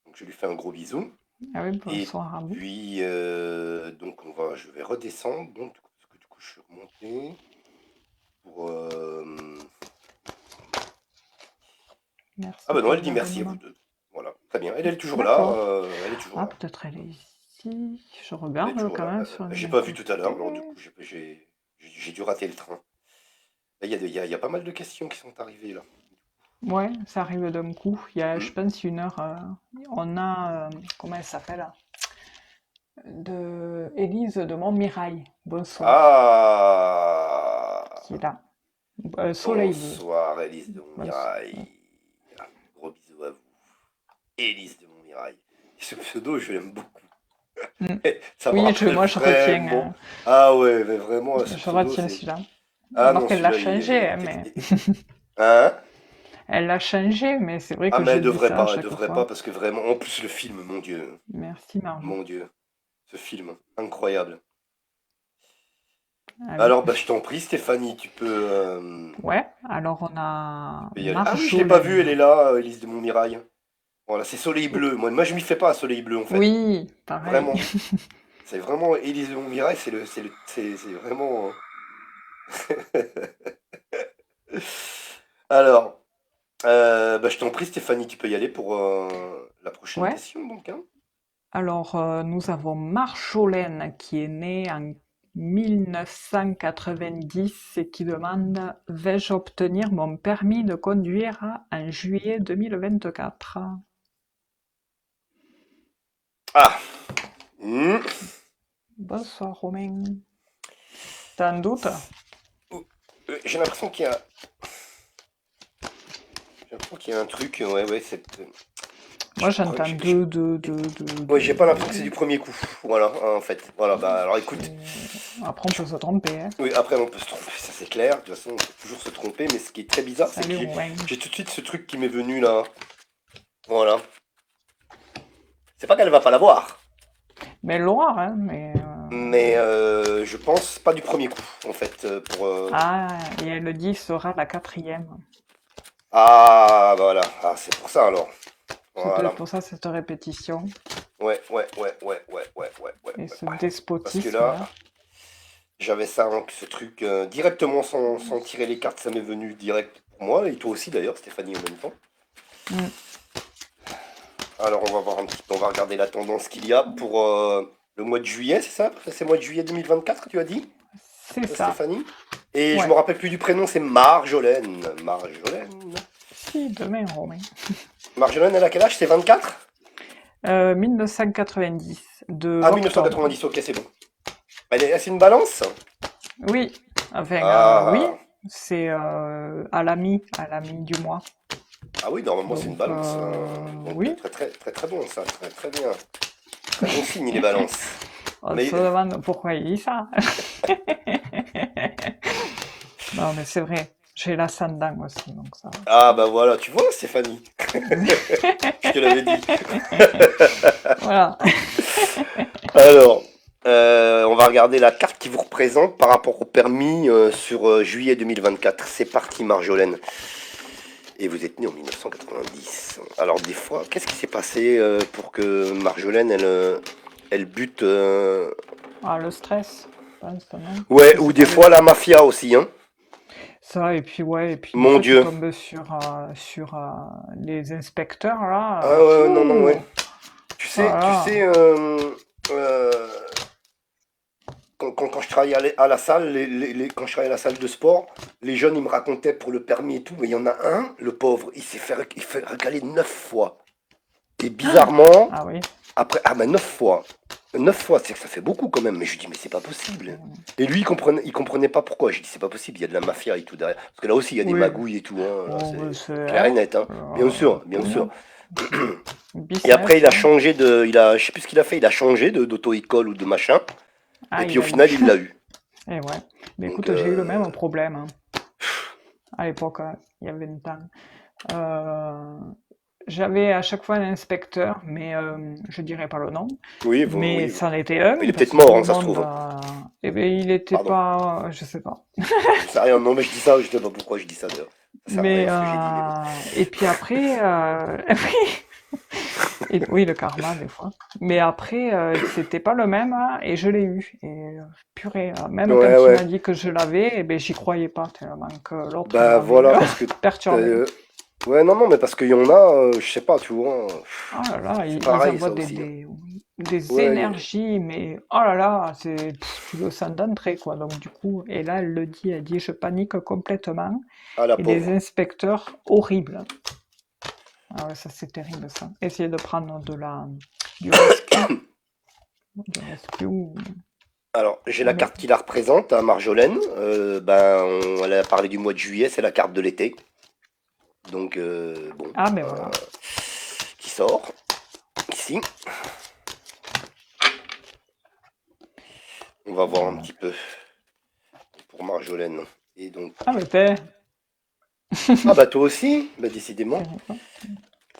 donc je lui fais un gros bisou. Ah oui, Et bonsoir à vous. puis donc je vais redescendre. Donc parce que du coup je suis remonté pour. Ah Merci ben non, pour elle dit merci à vous l'abonnement. deux. Voilà, très bien. Elle est toujours là. D'accord. Elle est toujours Ah, là. peut-être elle est ici. Je Elle est regarde toujours quand là. même sur J'ai un pas vu tout à l'heure, côté. alors du coup j'ai dû rater le train. Il y a pas mal de questions qui sont arrivées là. Ouais, ça arrive d'un coup. Il y a, Hmm. je pense, une heure. On a, comment elle s'appelle? De Élise de Montmirail. Bonsoir. Ah! Qui est là. Soleil. Bonsoir, Élise de Bonsoir. Montmirail. Gros bisous à vous. Élise de Montmirail. Ce pseudo, je l'aime beaucoup. Mm. Ça me Oui, rappelle moi je retiens, vraiment. Ah ouais, mais vraiment, ce je pseudo, retiens c'est. celui-là. Ah Alors non, qu'elle l'a celui-là, changé, hein, mais Hein? elle l'a changé, mais c'est vrai Ah, que mais je dis ça à elle chaque devrait pas, fois. parce que vraiment, en plus, le film, Merci Marjo. mon Dieu, ce film, incroyable. Allez. Alors, bah, je t'en prie, Stéphanie, Ouais, alors on tu a peux y aller. Ah oui, je l'ai pas vue, elle Marjolaine. est là, Élise de Montmirail. Voilà, c'est Soleil Bleu. Moi, je m'y fais pas à Soleil Bleu, en fait. Oui, pareil. Vraiment. C'est vraiment Élise de Montmirail, c'est vraiment. Alors, bah, je t'en prie, Stéphanie, tu peux y aller pour la prochaine Ouais, question, donc, hein. alors nous avons Marjolaine qui est née en 1990 et qui demande: vais-je obtenir mon permis de conduire en juillet 2024? Ah! Hmm. Bonsoir Romain. T'as un doute? Oh, j'ai l'impression qu'il y a un truc, ouais, ouais, Moi je crois que j'entends ouais, j'ai pas l'impression que c'est du deux. premier coup, voilà, hein, en fait. Voilà, bah alors écoute, Après on peut se tromper, hein. oui, après on peut se tromper, ça c'est clair, de toute façon on peut toujours se tromper, mais ce qui est très bizarre, c'est que Salut Romain. j'ai tout de suite ce truc qui m'est venu là, voilà. C'est pas qu'elle va pas l'avoir, Mais Loire, hein, mais mais je pense pas du premier coup, en fait, ah, et elle dit sera la quatrième. Ah, bah voilà, ah, c'est pour ça alors, C'est voilà. peut-être pour ça cette répétition Ouais, et ce ouais. Parce que despotisme là, là. j'avais ça, hein, ce truc, directement sans tirer les cartes, ça m'est venu direct pour moi, et toi aussi d'ailleurs, Stéphanie, en même temps. Mm. Alors on va voir un petit peu, on va regarder la tendance qu'il y a pour le mois de juillet, c'est ça? C'est le mois de juillet 2024 que tu as dit, C'est ça. Stéphanie? Et je me Ouais. rappelle plus du prénom, c'est Marjolaine. Marjolaine. Si, demain, Romain. Marjolaine, elle a quel âge? C'est 24? 1990, de Ah, l'octobre. 1990, ok, c'est bon. C'est une balance? Oui, enfin, oui, Ah, c'est à la mi du mois. ah oui, normalement c'est une Donc, balance, hein. Donc oui, très très très très bon ça, très très bien. Très bon signe les balances. on Mais se demande pourquoi il dit ça. Non, mais c'est vrai, j'ai l'ascendant aussi, donc ça. ah bah voilà, tu vois Stéphanie, je te l'avais dit. Voilà. Alors, on va regarder la carte qui vous représente par rapport au permis sur juillet 2024. C'est parti Marjolaine. Et vous êtes né en 1990. Alors des fois, qu'est-ce qui s'est passé pour que Marjolaine, elle bute Ah, le stress, je pense, non? Ouais, Je ou sais des pas le fois la truc. mafia aussi, hein. Ça, et puis ouais, et puis des Mon fois tu Dieu. tombes sur les inspecteurs Ah là. ouais, ouais, non, non, ouais. Fou! Tu sais, Voilà. euh, quand je travaillais à la salle, quand je travaillais à la salle de sport, les jeunes, ils me racontaient pour le permis et tout, mais il y en a un, le pauvre, il fait recaler 9 fois. Et bizarrement, Ah oui. après, ah ben 9 fois. 9 fois, c'est que ça fait beaucoup quand même. Mais je lui dis, mais c'est pas possible. Et lui, il comprenait pas pourquoi. Je dis, c'est pas possible, il y a de la mafia et tout derrière. Parce que là aussi, il y a des Oui. magouilles et tout, hein. Là, Oh, c'est mais c'est clair et hein, net, hein. Bien sûr, bien sûr. pognon. Et après, Business, il a hein. changé je sais plus ce qu'il a fait, il a changé d'auto-école ou de machin. Ah, Et puis il au a eu. final, il l'a eu. Et ouais. Mais Donc, écoute, j'ai eu le même problème hein, à l'époque, il y a 20 ans. Euh, J'avais à chaque fois un inspecteur, mais je dirais pas le nom. oui, Mais oui. c'en était Il un est peut-être parce que tout mort, le hein, ça se monde, trouve, hein. eh ben, il était Pardon. pas, je sais pas. Je sais rien, non, mais je dis ça, je sais pas pourquoi je dis ça d'ailleurs. Ça sert à Mais rien ce que j'ai dit, mais bon. et puis après, oui, le karma des fois. Mais après, c'était pas le même hein, et je l'ai eu. Et purée, même Ouais, quand il ouais. m'a dit que je l'avais, eh ben j'y croyais pas tellement que l'autre Bah m'avait voilà, parce que. perturbé. euh, Ouais, non, non, mais parce qu'il y en a, je sais pas, tu vois. Oh là là, C'est ils pareil, envoient ça aussi, hein. des Ouais, énergies, mais oh là là, tu le sens d'entrée, quoi. Donc du coup, et là, elle le dit, elle dit, je panique complètement. ah la Et des pauvre. inspecteurs horribles. Ah ouais, ça c'est terrible, ça. Essayer de prendre du rescue, du rescue. Alors, j'ai Ah la ben, carte qui la représente à Marjolaine. Elle a parlé du mois de juillet, c'est la carte de l'été. Donc, bon, ah ben voilà. qui sort ici. On va voir un Voilà. petit peu pour Marjolaine. Et donc, Ah ben t'es, ah bah toi aussi, bah décidément. c'est rigolo.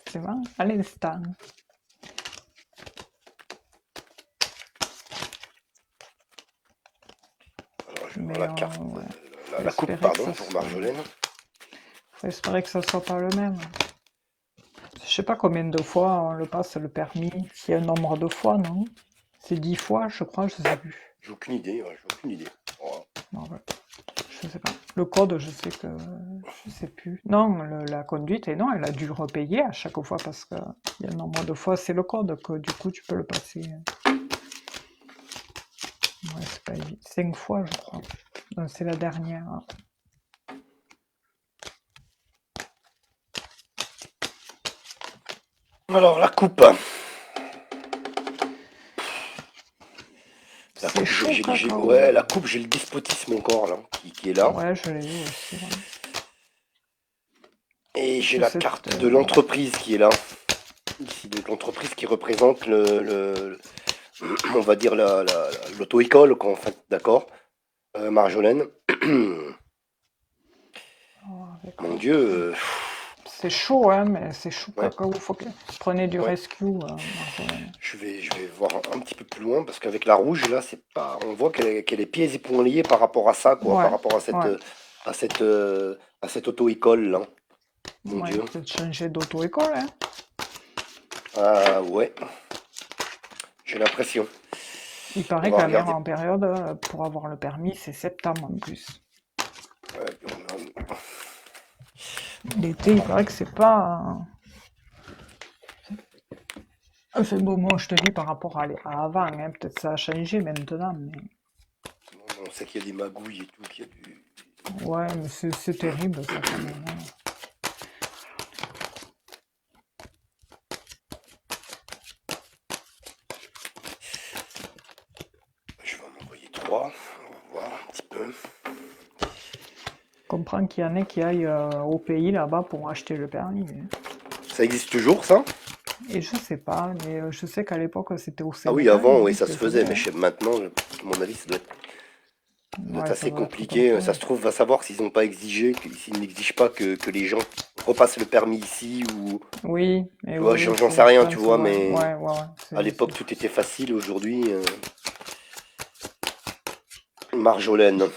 C'est vrai, à l'instant. Alors, je vais voir Mais la carte, ouais, faut la coupe, espérer que pardon, ça pour soit, Marjolaine. faut espérer que ça soit pas le même. Je sais pas combien de fois on le passe le permis, s'il y a un nombre de fois, non? C'est 10 fois, je crois, je sais plus. J'ai aucune idée, ouais, j'ai aucune idée. Voilà. Non, ouais, je sais pas. Le code, je sais que je sais plus. Non, la conduite, et non, elle a dû repayer à chaque fois parce que il y a un nombre de fois, c'est le code que du coup tu peux le passer. Ouais, c'est pas évident. 5 fois, je crois. Donc, c'est la dernière. Alors, la coupe. La C'est coupe, chaud, cacao. ouais, la coupe, j'ai le despotisme encore, là, qui est là. Ouais, je l'ai vu aussi. Ouais. Et j'ai C'est la cette, carte de l'entreprise qui est là. Ici, de l'entreprise qui représente on va dire l'auto-école, quoi, en fait, d'accord. Marjolaine. oh, avec Mon le- Dieu. C'est chaud, hein, mais c'est chaud, Ouais, cacao. Prenez du ouais. rescue, Marjolaine. Je vais voir un petit peu plus loin parce qu'avec la rouge, là, c'est pas. On voit qu'elle est pieds et poings liés par rapport à ça, quoi, par Ouais, rapport ouais, à cette, à cette auto-école, là. Mon ouais. Dieu. Peut-être changer d'auto-école, hein. Ah ouais, j'ai l'impression. Il On paraît que va la meilleure regarder. en période pour avoir le permis, c'est septembre en plus. L'été, il paraît que c'est pas. Enfin bon, moi je te dis par rapport à avant, hein, peut-être ça a changé maintenant, mais On sait qu'il y a des magouilles et tout, qu'il y a du. ouais, mais c'est terrible ça quand même, hein. Je vais en envoyer trois. On va voir un petit peu. Je comprends qu'il y en ait qui aillent au pays là-bas pour acheter le permis, hein. Ça existe toujours, ça? Et je sais pas, mais je sais qu'à l'époque c'était au Ah oui, Sénégal, avant, oui, non, ça qui se le faisait, faisait, mais hein. maintenant, à mon avis, ça doit être Ouais, ça assez doit être comme compliqué. ça. Ça se trouve, va savoir s'ils n'ont pas exigé, s'ils n'exigent pas que les gens repassent le permis ici ou. Oui, et Tu vois, oui, oui, j'en sais je rien, tu pense, vois, ouais, mais ouais, ouais, ouais, à l'époque, c'est tout fou. était facile. Aujourd'hui, Marjolaine.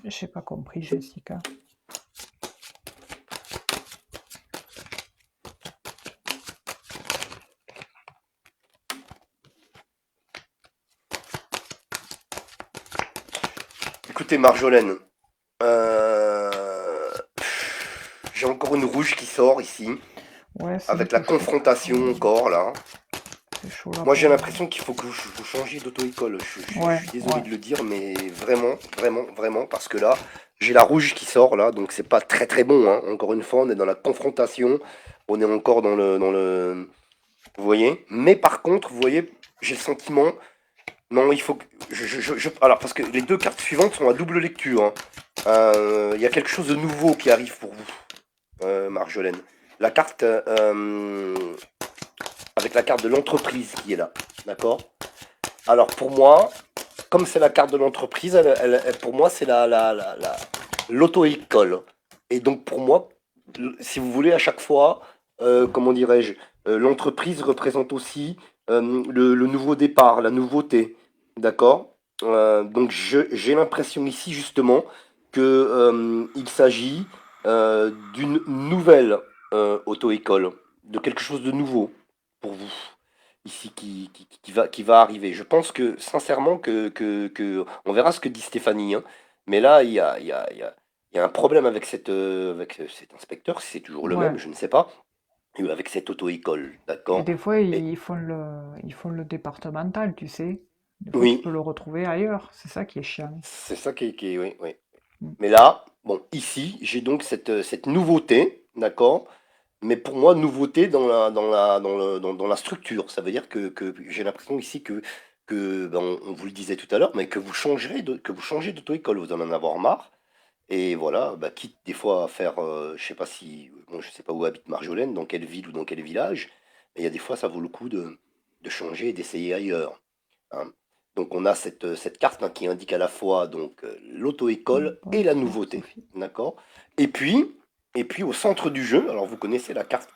J'ai pas compris, Jessica. Écoutez, Marjolaine, j'ai encore une rouge qui sort ici, Ouais, c'est un avec la peu chaud, cacao. confrontation encore, là. c'est chaud là Moi, j'ai pour. l'impression qu'il faut que vous changiez d'auto-école. Je Ouais, suis désolé ouais. de le dire, mais vraiment, vraiment, vraiment, parce que là, j'ai la rouge qui sort, là, donc c'est pas très très bon, hein. Encore une fois, on est dans la confrontation, on est encore vous voyez. Mais par contre, vous voyez, j'ai le sentiment, non, il faut que, alors, parce que les deux cartes suivantes sont à double lecture, hein. Il y a quelque chose de nouveau qui arrive pour vous, Marjolaine. La carte, avec la carte de l'entreprise qui est là, d'accord. Alors pour moi, comme c'est la carte de l'entreprise, pour moi c'est l'auto-école. Et donc pour moi, si vous voulez, à chaque fois, comment dirais-je, l'entreprise représente aussi le nouveau départ, la nouveauté. D'accord. Donc j'ai l'impression ici justement que il s'agit d'une nouvelle auto-école, de quelque chose de nouveau pour vous ici qui va arriver. Je pense que sincèrement on verra ce que dit Stéphanie, hein. Mais là, il y a un problème avec cet inspecteur, si c'est toujours le même, Ouais. je ne sais pas, et avec cette auto-école, Et d'accord? des fois, Et ils font le départemental, tu sais. Des fois, tu oui, peux le retrouver ailleurs. C'est ça qui est chiant. c'est ça oui, oui. Mm. Mais là, bon, ici, j'ai donc cette nouveauté, d'accord? Mais pour moi, nouveauté dans la structure. Ça veut dire que j'ai l'impression ici que ben, on vous le disait tout à l'heure, mais que que vous changez d'auto-école, vous en avoir marre. Et voilà, bah, quitte des fois à faire, je sais pas si, bon, je sais pas où habite Marjolaine, dans quelle ville ou dans quel village, mais il y a des fois, ça vaut le coup de changer et d'essayer ailleurs, hein. Donc on a cette carte hein, qui indique à la fois donc l'auto-école et la Bonsoir, nouveauté, Sophie. d'accord? Et puis, et puis au centre du jeu, alors vous connaissez la carte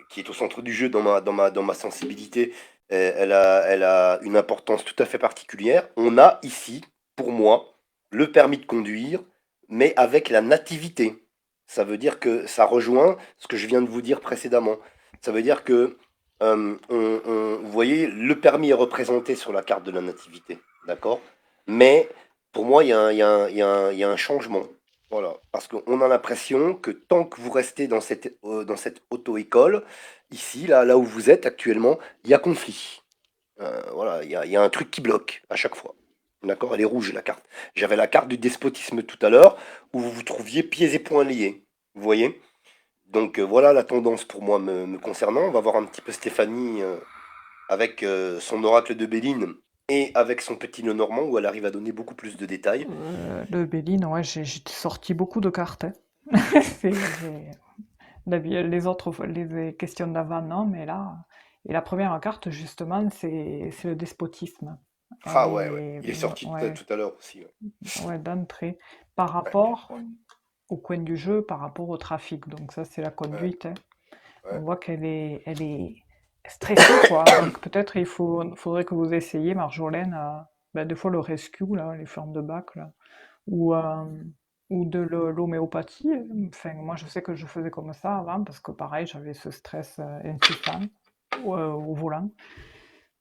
qui est au centre du jeu dans ma sensibilité, elle a une importance tout à fait particulière. On a ici, pour moi, le permis de conduire, mais avec la nativité. Ça veut dire que ça rejoint ce que je viens de vous dire précédemment. Ça veut dire que, vous voyez, le permis est représenté sur la carte de la nativité, d'accord. Mais pour moi, il y a un changement. Voilà, parce qu'on a l'impression que tant que vous restez dans cette auto-école, ici, là où vous êtes actuellement, il y a conflit. Voilà, il y a un truc qui bloque à chaque fois. D'accord. Elle est rouge, la carte. J'avais la carte du despotisme tout à l'heure, où vous vous trouviez pieds et poings liés. Vous voyez. Donc voilà la tendance pour moi me concernant. On va voir un petit peu Stéphanie avec son oracle de Béline et avec son petit Lenormand, où elle arrive à donner beaucoup plus de détails. Le Béline, ouais, j'ai sorti beaucoup de cartes, hein. Les autres, les questions d'avant, non, mais là. Et la première carte, justement, c'est le despotisme. Elle Ah ouais, ouais. est, Il est sorti ouais, tout à l'heure aussi. Ouais. ouais, d'entrée. Par Ouais, rapport au coin du jeu, par rapport au trafic. Donc, ça, c'est la ouais, conduite, hein. On ouais. voit elle est stressée, quoi. Donc, peut-être faudrait que vous essayiez, Marjolaine, ben, des fois le rescue, là, les formes de bac, là. Ou, ou de l'homéopathie. Enfin, moi, je sais que je faisais comme ça avant, parce que pareil, j'avais ce stress incessant au volant.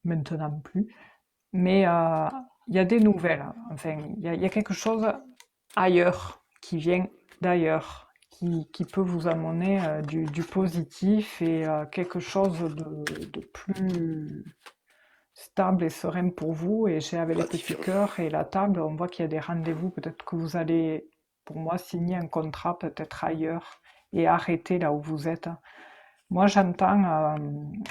Maintenant plus. Mais il y a des nouvelles. Enfin, il y a quelque chose ailleurs, qui vient d'ailleurs, qui peut vous amener du positif et quelque chose de plus stable et serein pour vous. Et j'ai avec les petits Gratifiant. cœurs et la table, on voit qu'il y a des rendez-vous. Peut-être que vous allez, pour moi, signer un contrat peut-être ailleurs et arrêter là où vous êtes. Moi, j'entends,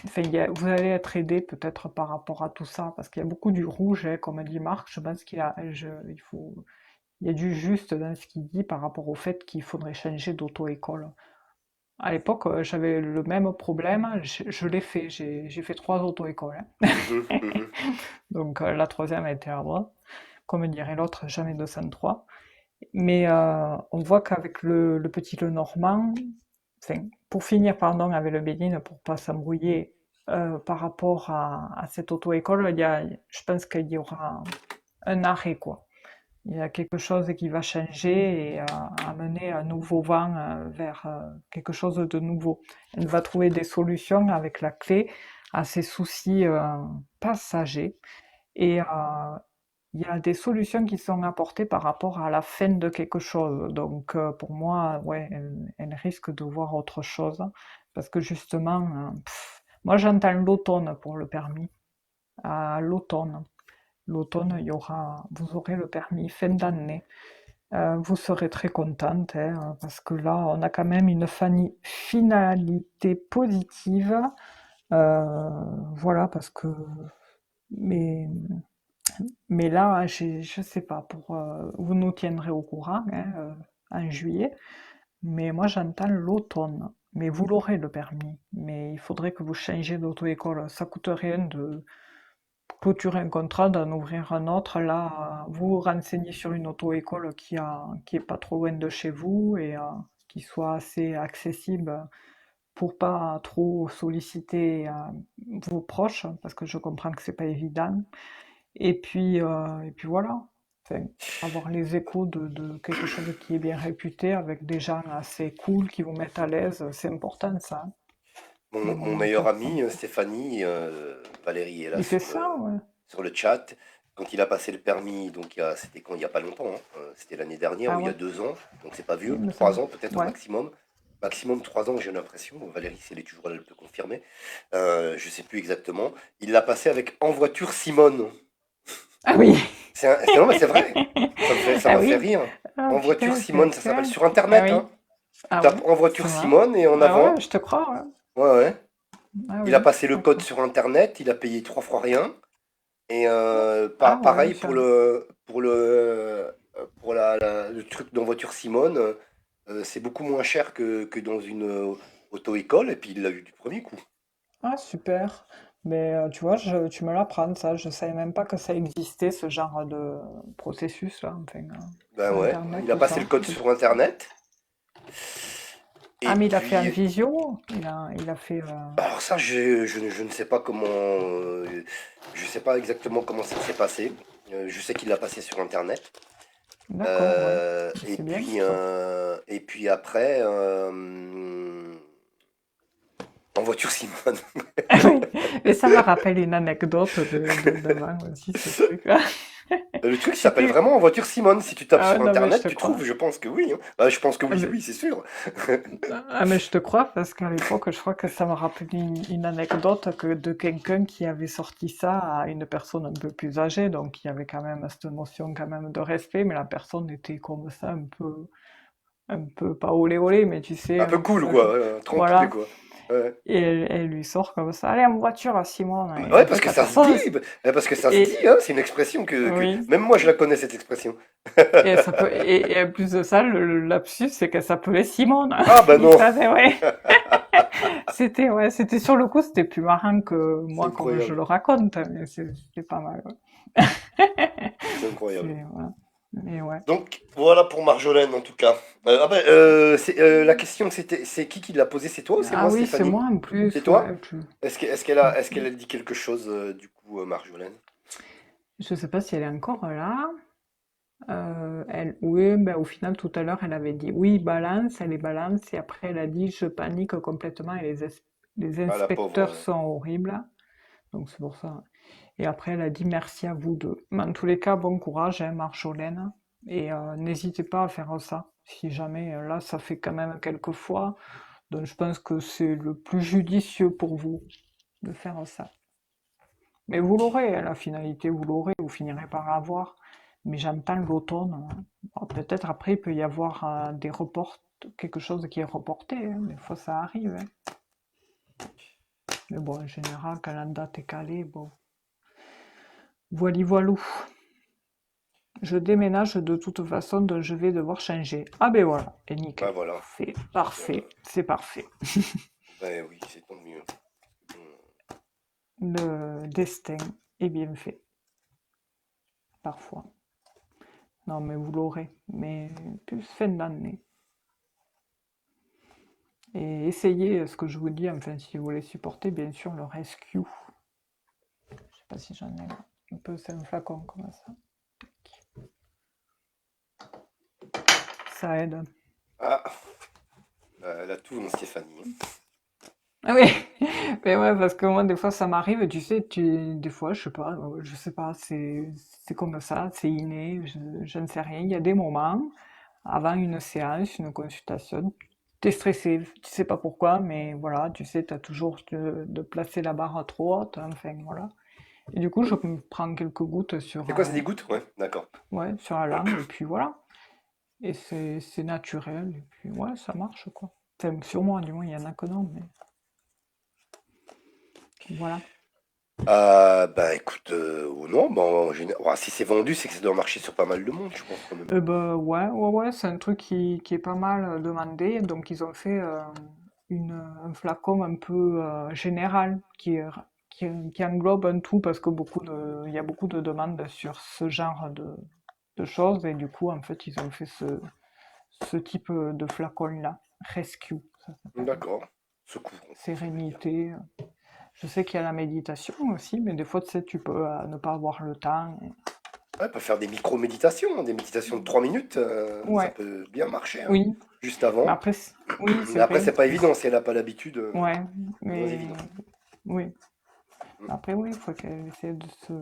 enfin, vous allez être aidé peut-être par rapport à tout ça, parce qu'il y a beaucoup du rouge, hein, comme dit Marc. Je pense il y a du juste dans ce qu'il dit par rapport au fait qu'il faudrait changer d'auto-école. À l'époque, j'avais le même problème, je l'ai fait, j'ai fait 3 auto-écoles, Mhm, hein. mhm. Donc la troisième a été à moi, comme dirait l'autre, jamais 203. Mais on voit qu'avec le petit Lenormand, enfin, pour finir, pardon, avec le Béline, pour pas s'embrouiller, par rapport à cette auto-école, je pense qu'il y aura un arrêt, quoi. Il y a quelque chose qui va changer et amener un nouveau vent vers quelque chose de nouveau. Elle va trouver des solutions avec la clé à ses soucis passagers. Et il y a des solutions qui sont apportées par rapport à la fin de quelque chose. Donc pour moi, ouais, elle risque de voir autre chose. Parce que justement, Moi, j'entends l'automne pour le permis. À l'automne. L'automne, vous aurez le permis fin d'année. Vous serez très contente, hein, parce que là, on a quand même une finalité positive. Euh, voilà, parce que. Mais, mais là, je sais pas, vous nous tiendrez au courant, hein, en juillet. Mais moi, j'entends l'automne. Mais vous l'aurez le permis. Mais il faudrait que vous changiez d'auto-école. Ça coûte rien de clôturer un contrat, d'en ouvrir un autre. Là, vous vous renseignez sur une auto-école qui est pas trop loin de chez vous et qui soit assez accessible pour pas trop solliciter vos proches, parce que je comprends que c'est pas évident. Et puis voilà. Enfin, avoir les échos de quelque chose qui est bien réputé avec des gens assez cool qui vous mettent à l'aise, c'est important ça. Mon Une meilleur personne. ami, Stéphanie, Valérie est là Il fait ça, ouais. sur le chat. Quand il a passé le permis, donc c'était quand il n'y a pas longtemps, hein, c'était l'année dernière Ah ou il y a ouais, 2 ans, donc c'est pas il vieux, me semble. 3 ans peut-être au Ouais. maximum. Maximum 3 ans, j'ai l'impression. Valérie, si elle est toujours là, elle peut confirmer. Je sais plus exactement. Il l'a passé avec En voiture Simone. Ah oui. Non, mais c'est vrai. Ça Ah m'a fait oui. rire. Ah En voiture putain, c'est Simone, ça s'appelle excellent. sur Ah Internet, hein. oui. Tu Ah tapes ouais. En voiture C'est marrant. Simone et en Ah avant. ouais, je te crois, ouais. Ouais, ouais. Ah Il a oui. passé le code D'accord. sur Internet, il a payé 3 fois rien. Et Ah ouais, pareil pour le truc dans voiture Simone, c'est beaucoup moins cher que dans une auto-école, et puis il l'a eu du premier coup. Ah super. Mais tu vois, tu me l'apprends ça. Je savais même pas que ça existait, ce genre de processus là, enfin, Ben sur ouais, Internet, il a tout passé le ça. code sur Internet, Ah et mais il a fait en puis, visio. Il a fait. alors ça, je ne sais pas comment, je sais pas exactement comment ça s'est passé. Je sais qu'il l'a passé sur Internet. D'accord, ouais. Et C'est bien puis, ça. après, en voiture Simone. Ah oui. Et ça me rappelle une anecdote d'avant aussi, ce truc-là. Le truc s'appelle C'était. vraiment En voiture Simone. Si tu tapes Ah sur ouais, non mais je Internet, te tu trouves, crois. je pense que oui, hein. Bah, je pense que Ah oui, mais, oui, c'est sûr. ah, mais je te crois parce qu'à l'époque, je crois que ça me rappelle une anecdote de quelqu'un qui avait sorti ça à une personne un peu plus âgée, donc il y avait quand même cette notion quand même de respect, mais la personne était comme ça, un peu pas olé olé, mais tu sais, Un peu un cool, visage. quoi, tranquille, Voilà. quoi. Ouais. Et elle lui sort comme ça, allez en voiture à Simon. Bah Et ouais, en parce fait, que la ça se personne. dit, parce que ça se dit, Et hein, c'est une expression que oui. même moi je la connais, cette expression. Et en plus de ça, le lapsus, c'est qu'elle s'appelait Simone. Ah bah Donc non, ça, c'est ouais. Ouais, c'était sur le coup, c'était plus marrant que c'est moi comme je incroyable, le raconte, mais c'était pas mal. Ouais. c'est incroyable. Voilà. Mais ouais. Donc voilà pour Marjolaine en tout cas. La question c'était, c'est qui l'a posée? C'est toi ou c'est Ah moi, oui, c'est Stéphanie? moi en C'est plus, toi? ouais. Est-ce qu'elle a dit quelque chose du coup, Marjolaine? Je sais pas si elle est encore là. Oui, ben, au final, tout à l'heure, elle avait dit oui, balance, elle est balance, et après, elle a dit je panique complètement et les Ah la pauvre. inspecteurs sont horribles. Donc c'est pour ça. Et après, elle a dit merci à vous deux. Mais en tous les cas, bon courage, hein, Marjolaine. Et n'hésitez pas à faire ça. Si jamais, là, ça fait quand même quelques fois. Donc je pense que c'est le plus judicieux pour vous de faire ça. Mais vous l'aurez, hein, la finalité, vous l'aurez, vous finirez par l'avoir. Mais j'entends l'automne, hein. Bon, peut-être après, il peut y avoir des reports, quelque chose qui est reporté, hein. Des fois, ça arrive, hein. Mais bon, en général, quand la date est calée, bon. Voili voilou. Je déménage de toute façon, donc je vais devoir changer. Ah ben voilà, et Bah nickel. voilà. C'est Eh ben, parfait, c'est parfait. ben oui, c'est tant mieux. Le destin est bien fait, parfois. Non, mais vous l'aurez, mais plus fin d'année. Et essayez ce que je vous dis, enfin, si vous voulez supporter, bien sûr, le rescue. Je sais pas si j'en ai là. Un peu, c'est un flacon comme ça. Ça aide. Ah, elle a tout, Stéphanie. Ah oui, mais ouais, parce que moi, des fois, ça m'arrive, tu sais, des fois, je sais pas, c'est comme ça, c'est inné, je ne sais rien. Il y a des moments, avant une séance, une consultation, T'es stressé, tu sais pas pourquoi, mais voilà, tu sais, t'as toujours de placer la barre trop haute, enfin voilà. Et du coup, je me prends quelques gouttes C'est quoi, c'est des gouttes? Ouais, d'accord. ouais, sur la langue, et puis voilà. Et c'est naturel, et puis ouais, ça marche, quoi. Enfin, sur moi, du moins, il y en a que non, mais voilà. Bah écoute, non, bah, ouais, si c'est vendu, c'est que ça doit marcher sur pas mal de monde, je pense quand même. Bah, ouais, ouais, ouais, c'est un truc qui est pas mal demandé. Donc, ils ont fait un flacon un peu général qui englobe un tout parce que il y a beaucoup de demandes sur ce genre de choses. Et du coup, en fait, ils ont fait ce type de flacon-là. Rescue, ça s'appelle. D'accord. Secours, c'est bien. Sérénité. Je sais qu'il y a la méditation aussi, mais des fois, tu sais, tu peux ne pas avoir le temps. Ouais, peut faire des micro-méditations, hein, des méditations de 3 minutes, ça Ouais, peut bien marcher, hein, oui. juste Mais avant. après, oui, c'est Mais après, vrai. c'est pas évident, si elle n'a pas l'habitude, Ouais, c'est moins mais évident. oui. Mm. Après, oui, il faut qu'elle essaie de se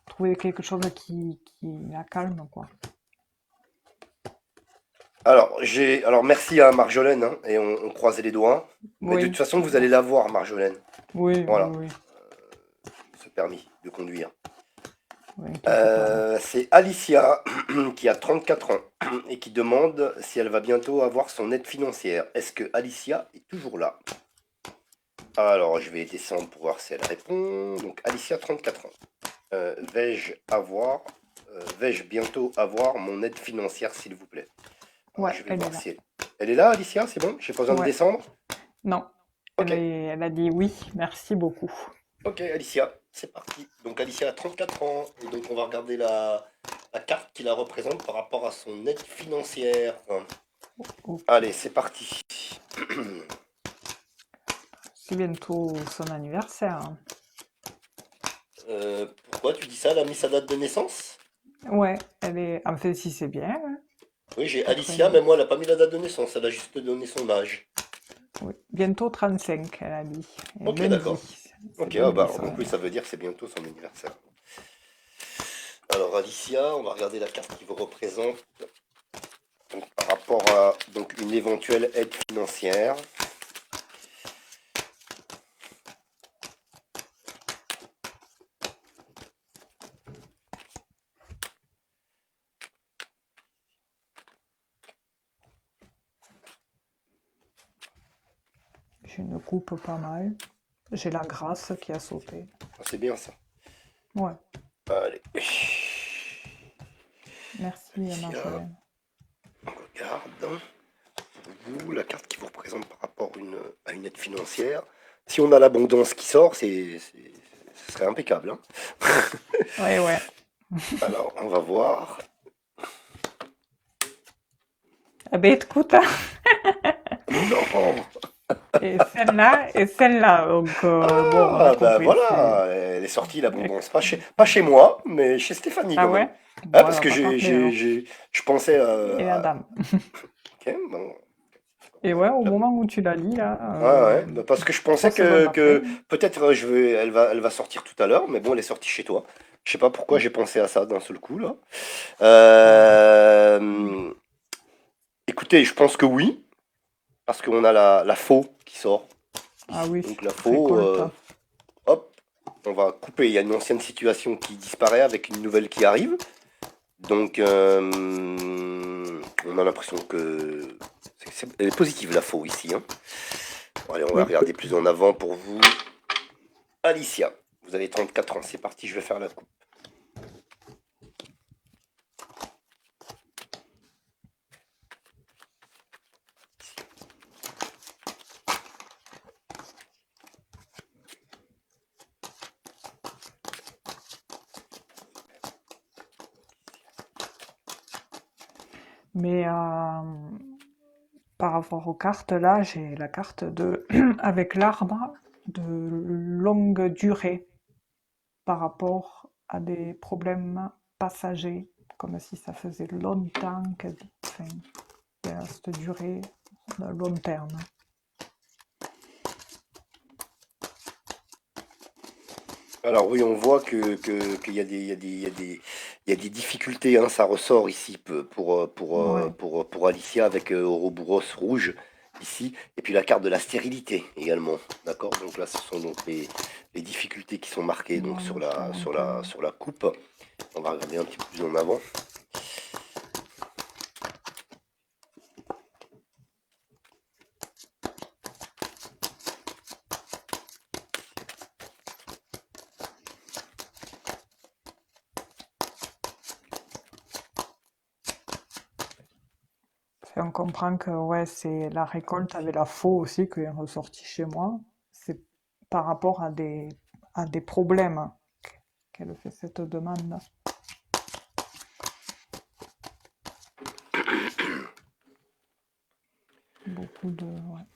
trouver quelque chose qui la calme, quoi. Alors merci à Marjolaine, hein, et on croise les doigts. Mais de toute Oui, façon, vous allez la voir, Marjolaine. oui, oui, Voilà, oui. ce permis de conduire. Oui, inquiète pas. C'est Alicia qui a 34 ans et qui demande si elle va bientôt avoir son aide financière. Est-ce que Alicia est toujours là? Alors, je vais descendre pour voir si elle répond. Donc, Alicia, 34 ans. Vais-je avoir, vais-je bientôt avoir mon aide financière, s'il vous plaît? Alors, Ouais, je vais elle est voir là. si elle est là, Alicia, c'est bon? J'ai pas besoin de Ouais, descendre? non. Ok, Elle a dit oui, merci beaucoup. ok, Alicia, c'est parti. Donc, Alicia a 34 ans et donc on va regarder la carte qui la représente par rapport à son aide financière. Ok. Allez, c'est parti. C'est bientôt son anniversaire, hein. Pourquoi tu dis ça? Elle a mis sa date de naissance? Ouais, elle est. Enfin, si c'est bien, hein. Oui, j'ai Alicia, 80. mais moi, elle a pas mis la date de naissance. Elle a juste donné son âge. Oui. Bientôt 35, elle a dit. Et Ok, d'accord. lundi. C'est Ok, ah lundi bah, son donc oui, ça anniversaire. veut dire que c'est bientôt son anniversaire. Alors Alicia, on va regarder la carte qui vous représente donc, par rapport à donc, une éventuelle aide financière. J'ai une coupe pas mal. J'ai la grasse qui a sauté. Ah, c'est bien ça. Ouais, Allez. merci Alicia, Marjolaine. on regarde. Vous, la carte qui vous représente par rapport à une aide financière. Si on a l'abondance qui sort, ce serait impeccable, hein. Ouais, ouais. Alors, on va voir. Eh ben écoute, hein, Non! et celle-là, donc bon, on a Ah, bah compris, c'est... voilà, elle est sortie l'abondance. Pas chez moi, mais chez Stéphanie Ah quand même. ouais? Ah, Bon, elle parce va que pas tarder alors. je pensais Et la dame. ok, bon, Et ouais, au moment où tu la lis, là, ouais, ouais, bah parce que je pensais grosse bonne que après. peut-être elle va sortir tout à l'heure, mais bon, elle est sortie chez toi. Je sais pas pourquoi j'ai pensé à ça d'un seul coup là. Ouais. Euh, Écoutez, je pense que oui, parce qu'on a la faux qui sort Ah ici. oui, Donc la faux, récolte. hop, on va couper. Il y a une ancienne situation qui disparaît avec une nouvelle qui arrive. Donc on a l'impression que elle est positive la faux ici, hein. Bon, allez, on va Oui. regarder plus en avant pour vous. Alicia, vous avez 34 ans, c'est parti, je vais faire la coupe. Mais par rapport aux cartes, là, j'ai la carte de avec l'arbre de longue durée par rapport à des problèmes passagers, comme si ça faisait longtemps enfin, il y a cette durée de long terme. Alors oui, on voit qu'il y a il y a des difficultés, hein, ça ressort ici pour Ouais, Alicia avec Ouroboros rouge. ici, et puis la carte de la stérilité également, d'accord? Donc là, ce sont donc les difficultés qui sont marquées donc Voilà, je vois un peu. sur la coupe. On va regarder un petit peu plus en avant. Et on comprend que ouais, c'est la récolte avec la faux aussi qui est ressorti chez moi. C'est par rapport à des problèmes qu'elle fait cette demande. Beaucoup de, ouais,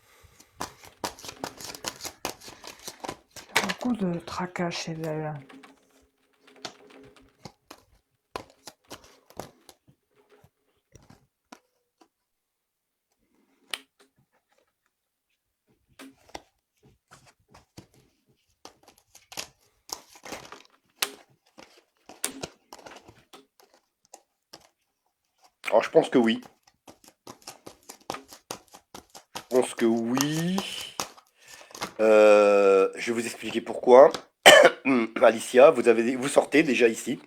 beaucoup de tracas chez elle. Alors je pense que oui. Je pense que oui. Je vais vous expliquer pourquoi. Alicia, vous sortez déjà ici.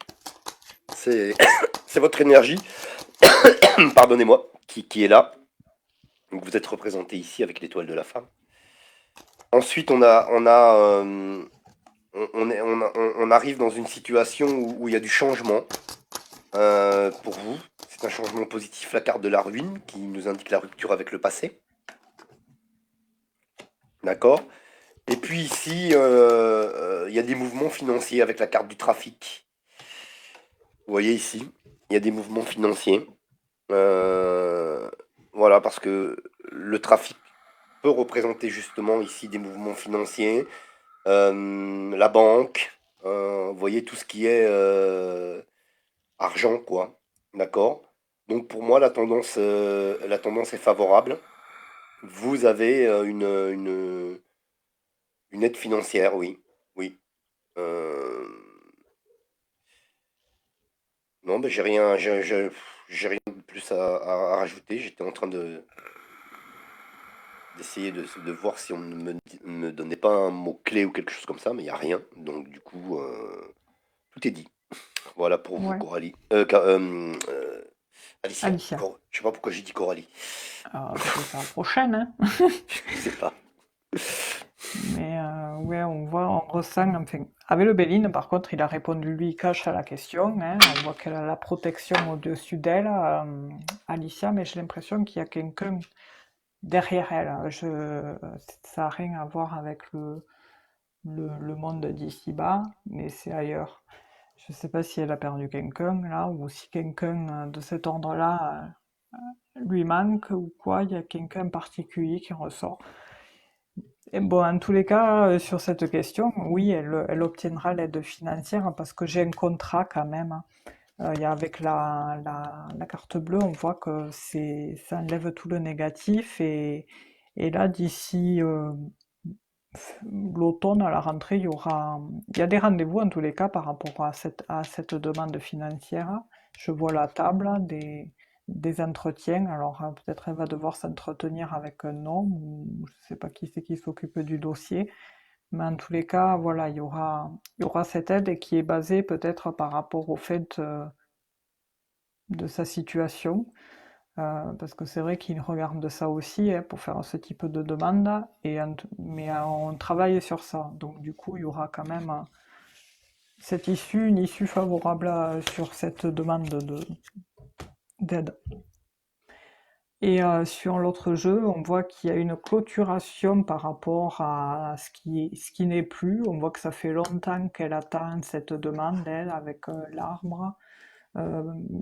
C'est c'est votre énergie, pardonnez-moi, qui est là. Donc vous êtes représenté ici avec l'étoile de la femme. Ensuite, on arrive dans une situation où il y a du changement pour vous. C'est un changement positif, la carte de la ruine, qui nous indique la rupture avec le passé. D'accord. Et puis ici, il y a des mouvements financiers avec la carte du trafic. Vous voyez ici, il y a des mouvements financiers. Euh, voilà, parce que le trafic peut représenter justement ici des mouvements financiers, la banque, vous voyez tout ce qui est argent, quoi. D'accord? Donc pour moi, la tendance est favorable. Vous avez une aide financière, oui. Oui. Euh, non, ben j'ai rien de plus à rajouter. J'étais en train d'essayer de voir si on ne me donnait pas un mot-clé ou quelque chose comme ça, mais il n'y a rien. Donc du coup, tout est dit. Voilà pour vous, Ouais, Coralie. Alicia. Alicia. Je sais pas pourquoi j'ai dit Coralie. Peut-être à la prochaine, hein. Je sais pas. Mais ouais, on voit, on ressent, enfin, avec le Béline, par contre, il a répondu lui cash à la question, hein. On voit qu'elle a la protection au-dessus d'elle, Alicia, mais j'ai l'impression qu'il y a quelqu'un derrière elle. Ça n'a rien à voir avec le monde d'ici-bas, mais c'est ailleurs. Je ne sais pas si elle a perdu quelqu'un là, ou si quelqu'un de cet ordre-là lui manque ou quoi. Il y a quelqu'un en particulier qui ressort. Et bon, en tous les cas, sur cette question, oui, elle obtiendra l'aide financière parce que j'ai un contrat quand même, hein. Il y a avec la carte bleue, on voit que ça enlève tout le négatif et là, d'ici l'automne, à la rentrée, il y a des rendez-vous en tous les cas par rapport à cette demande financière. Je vois la table, des entretiens. Alors peut-être elle va devoir s'entretenir avec un homme ou je ne sais pas qui c'est qui s'occupe du dossier. Mais en tous les cas, voilà, il y aura cette aide qui est basée peut-être par rapport au fait de sa situation. Parce que c'est vrai qu'il regarde de ça aussi hein, pour faire ce type de demande, mais on travaille sur ça. Donc du coup, il y aura quand même cette issue, une issue favorable sur cette demande d'aide. Et sur l'autre jeu, on voit qu'il y a une clôturation par rapport à ce qui n'est plus. On voit que ça fait longtemps qu'elle attend cette demande, elle, avec l'arbre.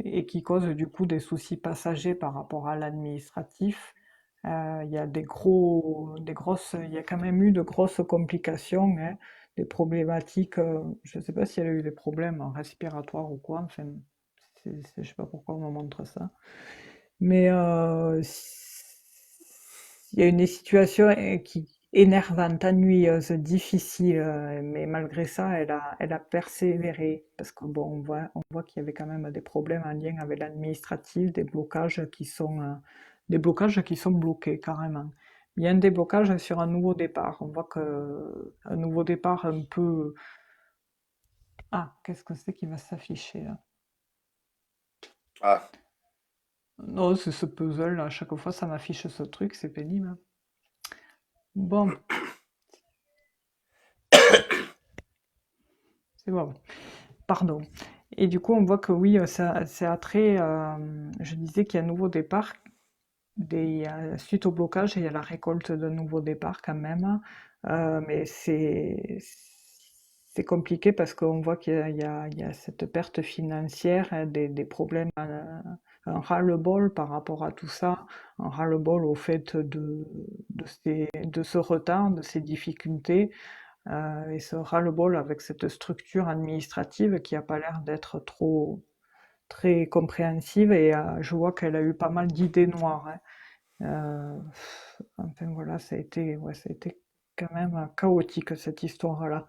Et qui cause du coup des soucis passagers par rapport à l'administratif. Il y a il y a quand même eu de grosses complications, hein, des problématiques. Je ne sais pas si elle a eu des problèmes respiratoires ou quoi. Enfin, je sais pas pourquoi on me montre ça. Mais il y a une situation qui énervante, ennuyeuse, difficile, mais malgré ça, elle a persévéré parce que bon, on voit qu'il y avait quand même des problèmes en lien avec l'administratif, des blocages qui sont des blocages qui sont bloqués carrément. Il y a un déblocage sur un nouveau départ. On voit que un nouveau départ un peu. Ah, qu'est-ce que c'est qui va s'afficher là? Ah, Non, c'est ce puzzle là. À chaque fois, ça m'affiche ce truc, c'est pénible. Bon, c'est bon. Pardon. Et du coup, on voit que oui, ça, c'est attrait. Je disais qu'il y a un nouveau départ. Suite au blocage, il y a la récolte d'un nouveau départ quand même. Mais c'est compliqué parce qu'on voit qu'il y a cette perte financière, hein, des problèmes, un ras-le-bol par rapport à tout ça, un ras-le-bol au fait de ce retard, de ces difficultés, et ce ras-le-bol avec cette structure administrative qui n'a pas l'air d'être trop très compréhensive et je vois qu'elle a eu pas mal d'idées noires, hein. Enfin voilà, ouais, ça a été quand même chaotique cette histoire-là.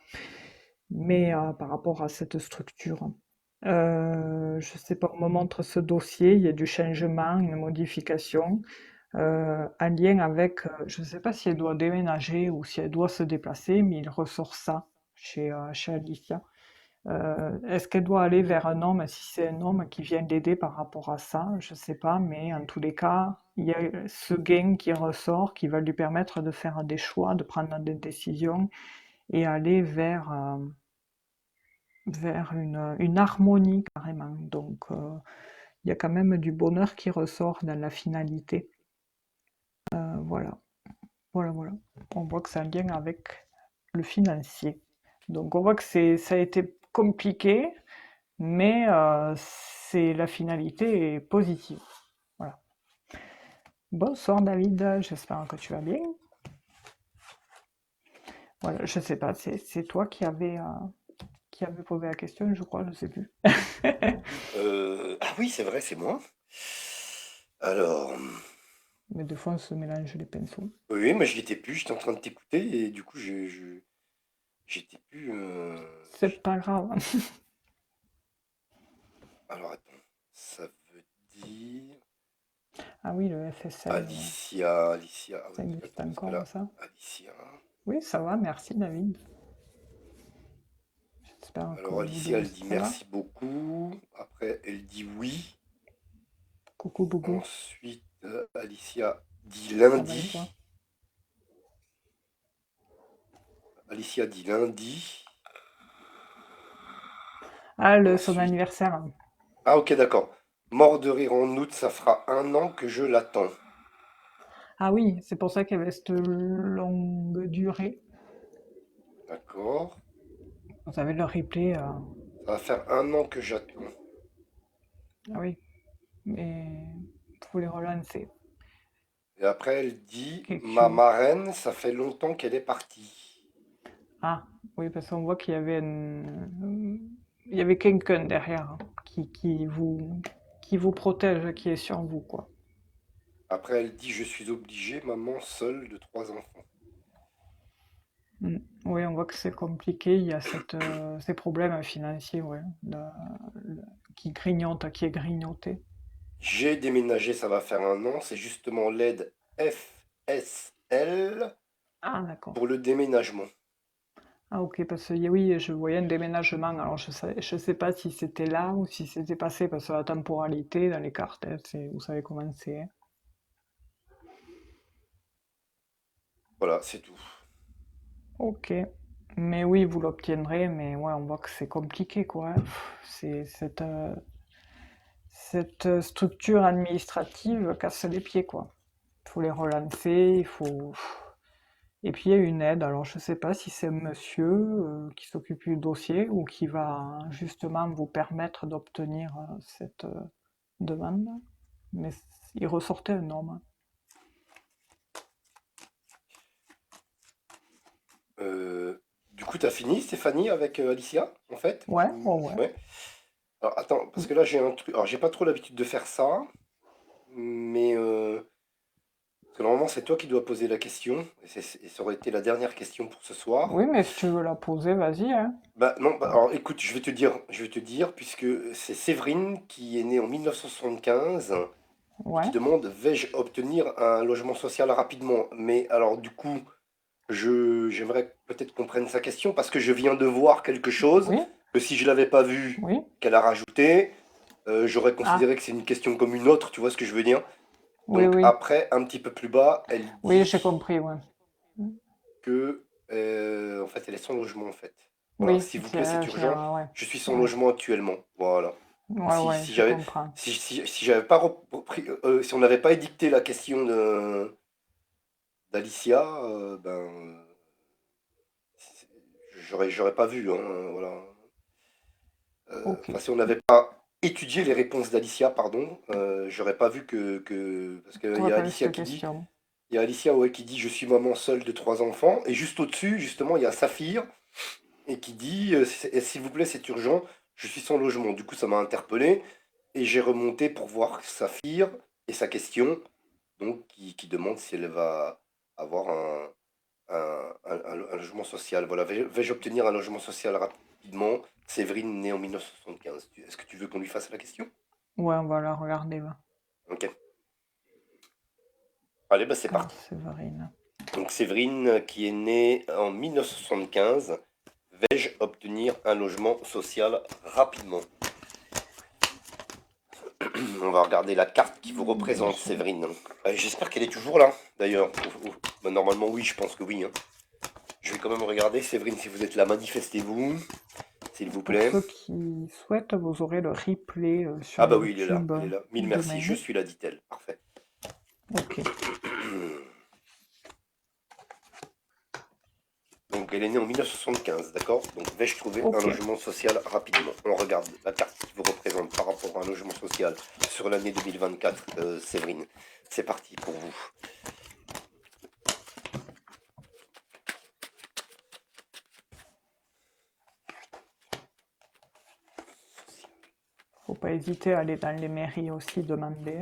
Mais par rapport à cette structure, je sais pas, on me montre ce dossier, il y a du changement, une modification, en lien avec, je sais pas si elle doit déménager ou si elle doit se déplacer, mais il ressort ça chez Alicia. Est-ce qu'elle doit aller vers un homme, si c'est un homme qui vient l'aider par rapport à ça? Je sais pas, mais en tous les cas, il y a ce gain qui ressort, qui va lui permettre de faire des choix, de prendre des décisions et aller vers une harmonie carrément. Donc, il y a quand même du bonheur qui ressort dans la finalité. Voilà, voilà. On voit que c'est un lien avec le financier. Donc, on voit que ça a été compliqué, mais la finalité est positive. Voilà. Bonsoir David, j'espère que tu vas bien. Voilà, je sais pas, c'est toi qui avait posé la question, je crois, je sais plus. ah oui, c'est vrai, c'est moi. Alors, Mais des fois on se mélange les pinceaux. oui, mais je l'étais plus, j'étais en train de t'écouter et du coup, j'étais plus. C'est pas grave. Alors attends, ça veut dire Ah oui, le FSL, Alicia, ah ça oui, existe attends, parce que encore là, ça? Alicia. Oui, ça va, merci David. J'espère que Alors vous deux Alicia, elle aussi dit ça va. merci beaucoup. Après, elle dit oui. Coucou Bougou, Ensuite, Alicia dit ça va et toi? lundi. Alicia dit lundi. Ah, son Ensuite, anniversaire. ah ok, d'accord. Mort de rire en août, ça fera 1 an que je l'attends. Ah oui, c'est pour ça qu'il y avait cette longue durée. D'accord. Vous avez le replay. Ça va faire 1 an que j'attends. Ah oui, mais faut les relancer. Et après, elle dit Quelque ma chose. marraine, ça fait longtemps qu'elle est partie. Ah, oui, parce qu'on voit qu'il y avait il y avait quelqu'un derrière, hein, qui vous protège, qui est sur vous, quoi. Après, elle dit je suis obligée, maman seule de 3 enfants. Mm. Oui, on voit que c'est compliqué. Il y a ces problèmes financiers, ouais, qui grignotent, qui est grignoté. J'ai déménagé, ça va faire 1 an. C'est justement l'aide FSL Ah, d'accord. pour le déménagement. Ah, ok, parce que oui, je voyais un déménagement. Alors, je sais pas si c'était là ou si c'était passé, parce que la temporalité dans les cartes, hein, vous savez comment c'est, hein. Voilà, c'est tout. Ok. Mais oui, vous l'obtiendrez, mais ouais, on voit que c'est compliqué, quoi, hein. C'est cette structure administrative casse les pieds, quoi. Il faut les relancer, il faut. Et puis il y a une aide. Alors je sais pas si c'est un monsieur qui s'occupe du dossier ou qui va justement vous permettre d'obtenir cette demande. Mais il ressortait un homme. Du coup, t'as fini, Stéphanie, avec Alicia, en fait? Ouais, ouais, ouais. Ouais. Alors, attends, parce que là, j'ai un truc. Alors, j'ai pas trop l'habitude de faire ça, mais. Parce que normalement, c'est toi qui dois poser la question, et ça aurait été la dernière question pour ce soir. Oui, mais si tu veux la poser, vas-y, hein. Bah non, bah, alors écoute, je vais te dire, puisque c'est Séverine qui est née en 1975. Ouais, qui demande, vais-je obtenir un logement social rapidement? Mais alors du coup, j'aimerais peut-être qu'on prenne sa question parce que je viens de voir quelque chose oui, que si je l'avais pas vu oui. qu'elle a rajouté, j'aurais Ah, considéré que c'est une question comme une autre, tu vois ce que je veux dire? oui, Donc oui. après, un petit peu plus bas, elle Oui, j'ai dit compris, ouais. que en fait, elle est sans logement en fait. Voilà, Oui, s'il vous plaît, c'est urgent. ouais, Je suis sans ouais, logement actuellement. Voilà. ouais, Si, ouais, si je j'avais comprends. si j'avais pas repris, si on n'avait pas édicté la question de d'Alicia, c'est- j'aurais pas vu, hein, voilà. Ok. Enfin, si on n'avait pas étudié les réponses d'Alicia, pardon, j'aurais pas vu parce qu'il y T'aurais a pas eu Alicia cette qui dit, question. il y a Alicia ouais, qui dit je suis maman seule de 3 enfants, et juste au-dessus, justement, il y a Saphir et qui dit s'il vous plaît, c'est urgent, je suis sans logement. Du coup, ça m'a interpellé et j'ai remonté pour voir Saphir et sa question, donc qui demande si elle va avoir un logement social. Voilà, vais-je obtenir un logement social rapidement? Séverine, née en 1975. Est-ce que tu veux qu'on lui fasse la question? Ouais, on va la regarder, va. Ok. Allez, bah c'est Alors, parti. Séverine. Donc Séverine, qui est née en 1975, vais-je obtenir un logement social rapidement? On va regarder la carte qui vous représente, Séverine. J'espère qu'elle est toujours là, d'ailleurs. Bah, normalement, oui, je pense que oui, hein. Je vais quand même regarder, Séverine, si vous êtes là, manifestez-vous, s'il vous Pour plaît. ceux qui souhaitent, vous aurez le replay Ah sur bah oui, il est là, YouTube il est là. Mille merci, je demain. suis là, dit-elle. Parfait. Ok, Donc elle est née en 1975, d'accord? Donc vais-je trouver un ok. logement social rapidement? On regarde la carte qui vous représente par rapport à un logement social sur l'année 2024, Séverine. C'est parti pour vous. Faut pas hésiter à aller dans les mairies aussi demander.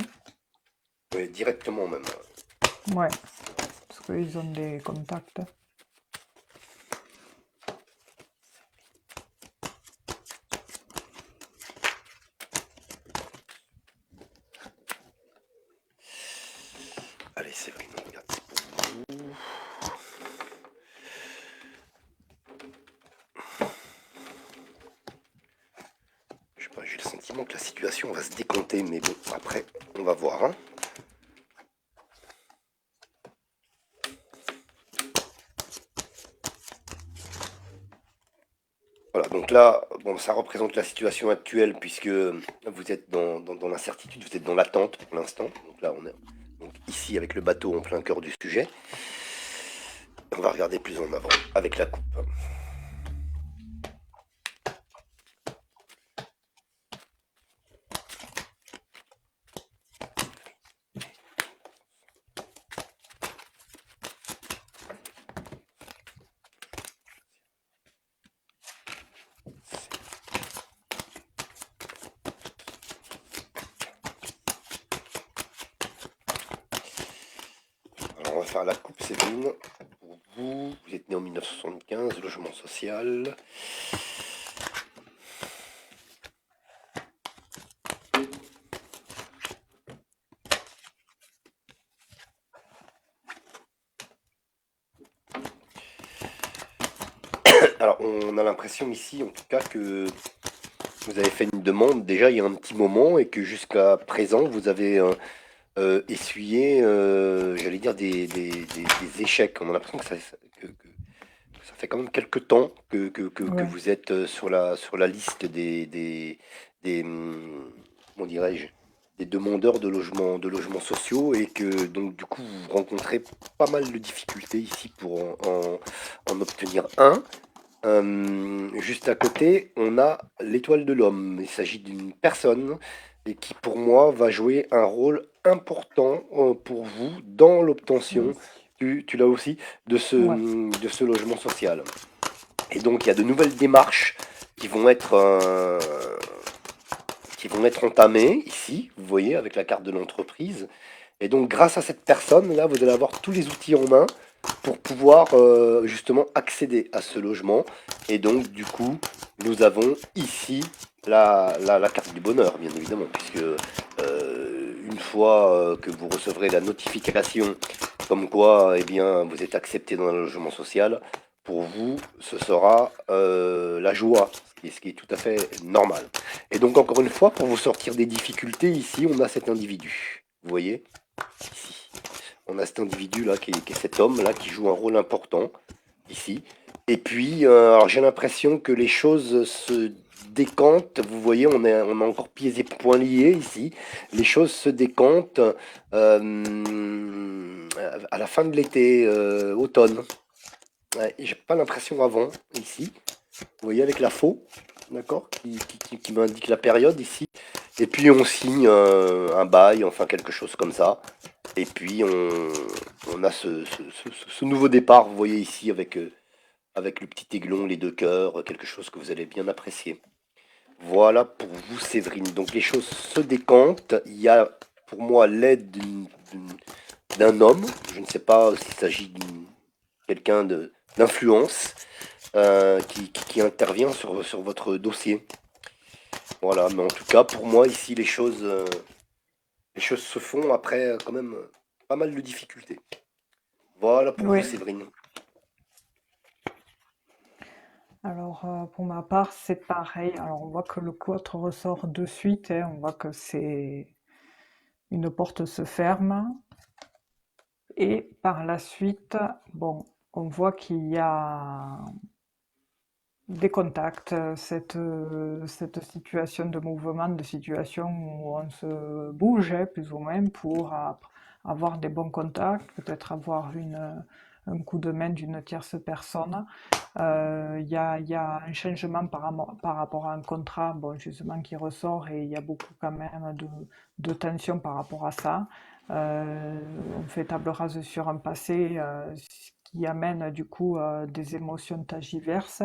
Directement même. Ouais, parce qu'ils ont des contacts. Allez Séverine, on regarde, c'est pour vous. Je sais pas, j'ai le sentiment que la situation va se décompter, mais bon, après, on va voir, hein. Voilà, donc là, bon, ça représente la situation actuelle puisque vous êtes dans l'incertitude, vous êtes dans l'attente pour l'instant. Donc là, on est donc ici avec le bateau en plein cœur du sujet. On va regarder plus en avant avec la coupe. Alors on va faire la coupe, Céline. Pour vous, vous êtes né en 1975, logement social. Alors on a l'impression ici, en tout cas, que vous avez fait une demande déjà il y a un petit moment et que jusqu'à présent, vous avez essuyé, j'allais dire, des échecs. On a l'impression que ça fait quand même quelques temps que Ouais. vous êtes sur la liste comment dirais-je, des demandeurs de logements sociaux et que donc du coup vous rencontrez pas mal de difficultés ici pour en obtenir un. Juste à côté, on a l'étoile de l'homme. Il s'agit d'une personne et qui, pour moi, va jouer un rôle important pour vous dans l'obtention, Merci. tu l'as aussi, Ouais. de ce logement social. Et donc, il y a de nouvelles démarches qui vont qui vont être entamées ici, vous voyez, avec la carte de l'entreprise. Et donc, grâce à cette personne-là, vous allez avoir tous les outils en main pour pouvoir justement accéder à ce logement. Et donc, du coup, nous avons ici la carte du bonheur, bien évidemment, puisque une fois que vous recevrez la notification comme quoi, eh bien, vous êtes accepté dans le logement social, pour vous, ce sera la joie, ce qui est tout à fait normal. Et donc, encore une fois, pour vous sortir des difficultés, ici, on a cet individu. Vous voyez? Ici. On a cet individu-là, qui est cet homme-là, qui joue un rôle important, ici. Et puis, alors j'ai l'impression que les choses se décantent. Vous voyez, on a encore pieds et poings liés ici. Les choses se décantent à la fin de l'été, automne. Ouais, j'ai pas l'impression avant, ici. Vous voyez, avec la faux, d'accord, qui m'indique la période ici. Et puis on signe un bail, enfin quelque chose comme ça. Et puis on a ce nouveau départ, vous voyez ici, avec le petit aiglon, les deux cœurs, quelque chose que vous allez bien apprécier. Voilà pour vous, Séverine. Donc les choses se décantent. Il y a pour moi l'aide d'un homme. Je ne sais pas s'il s'agit de quelqu'un d'influence qui intervient sur votre dossier. Voilà, mais en tout cas, pour moi, ici, les choses se font après quand même pas mal de difficultés. Voilà pour vous, Oui. Séverine. Alors, pour ma part, c'est pareil. Alors, on voit que le quote ressort de suite, hein. On voit que c'est une porte se ferme. Et par la suite, bon, on voit qu'il y a des contacts, cette situation de mouvement, de situation où on se bouge, hein, plus ou moins, pour avoir des bons contacts, peut-être avoir un coup de main d'une tierce personne. Il y a un changement par rapport à un contrat, bon, justement, qui ressort et il y a beaucoup quand même de tension par rapport à ça. Euh, on fait table rase sur un passé ce qui amène du coup des émotions tagiverses,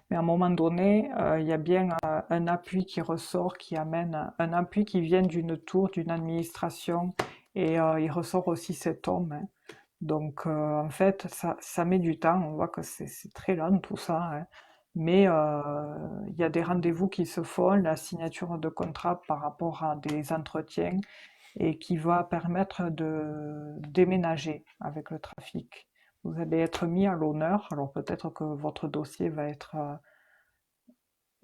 mais à un moment donné, il y a bien un appui qui ressort, qui amène un appui qui vient d'une tour, d'une administration, et il ressort aussi cet homme, hein. Donc, en fait, ça met du temps. On voit que c'est très lent tout ça, hein. Mais il y a des rendez-vous qui se font, la signature de contrat par rapport à des entretiens et qui va permettre de déménager avec le trafic. Vous allez être mis à l'honneur. Alors peut-être que votre dossier va être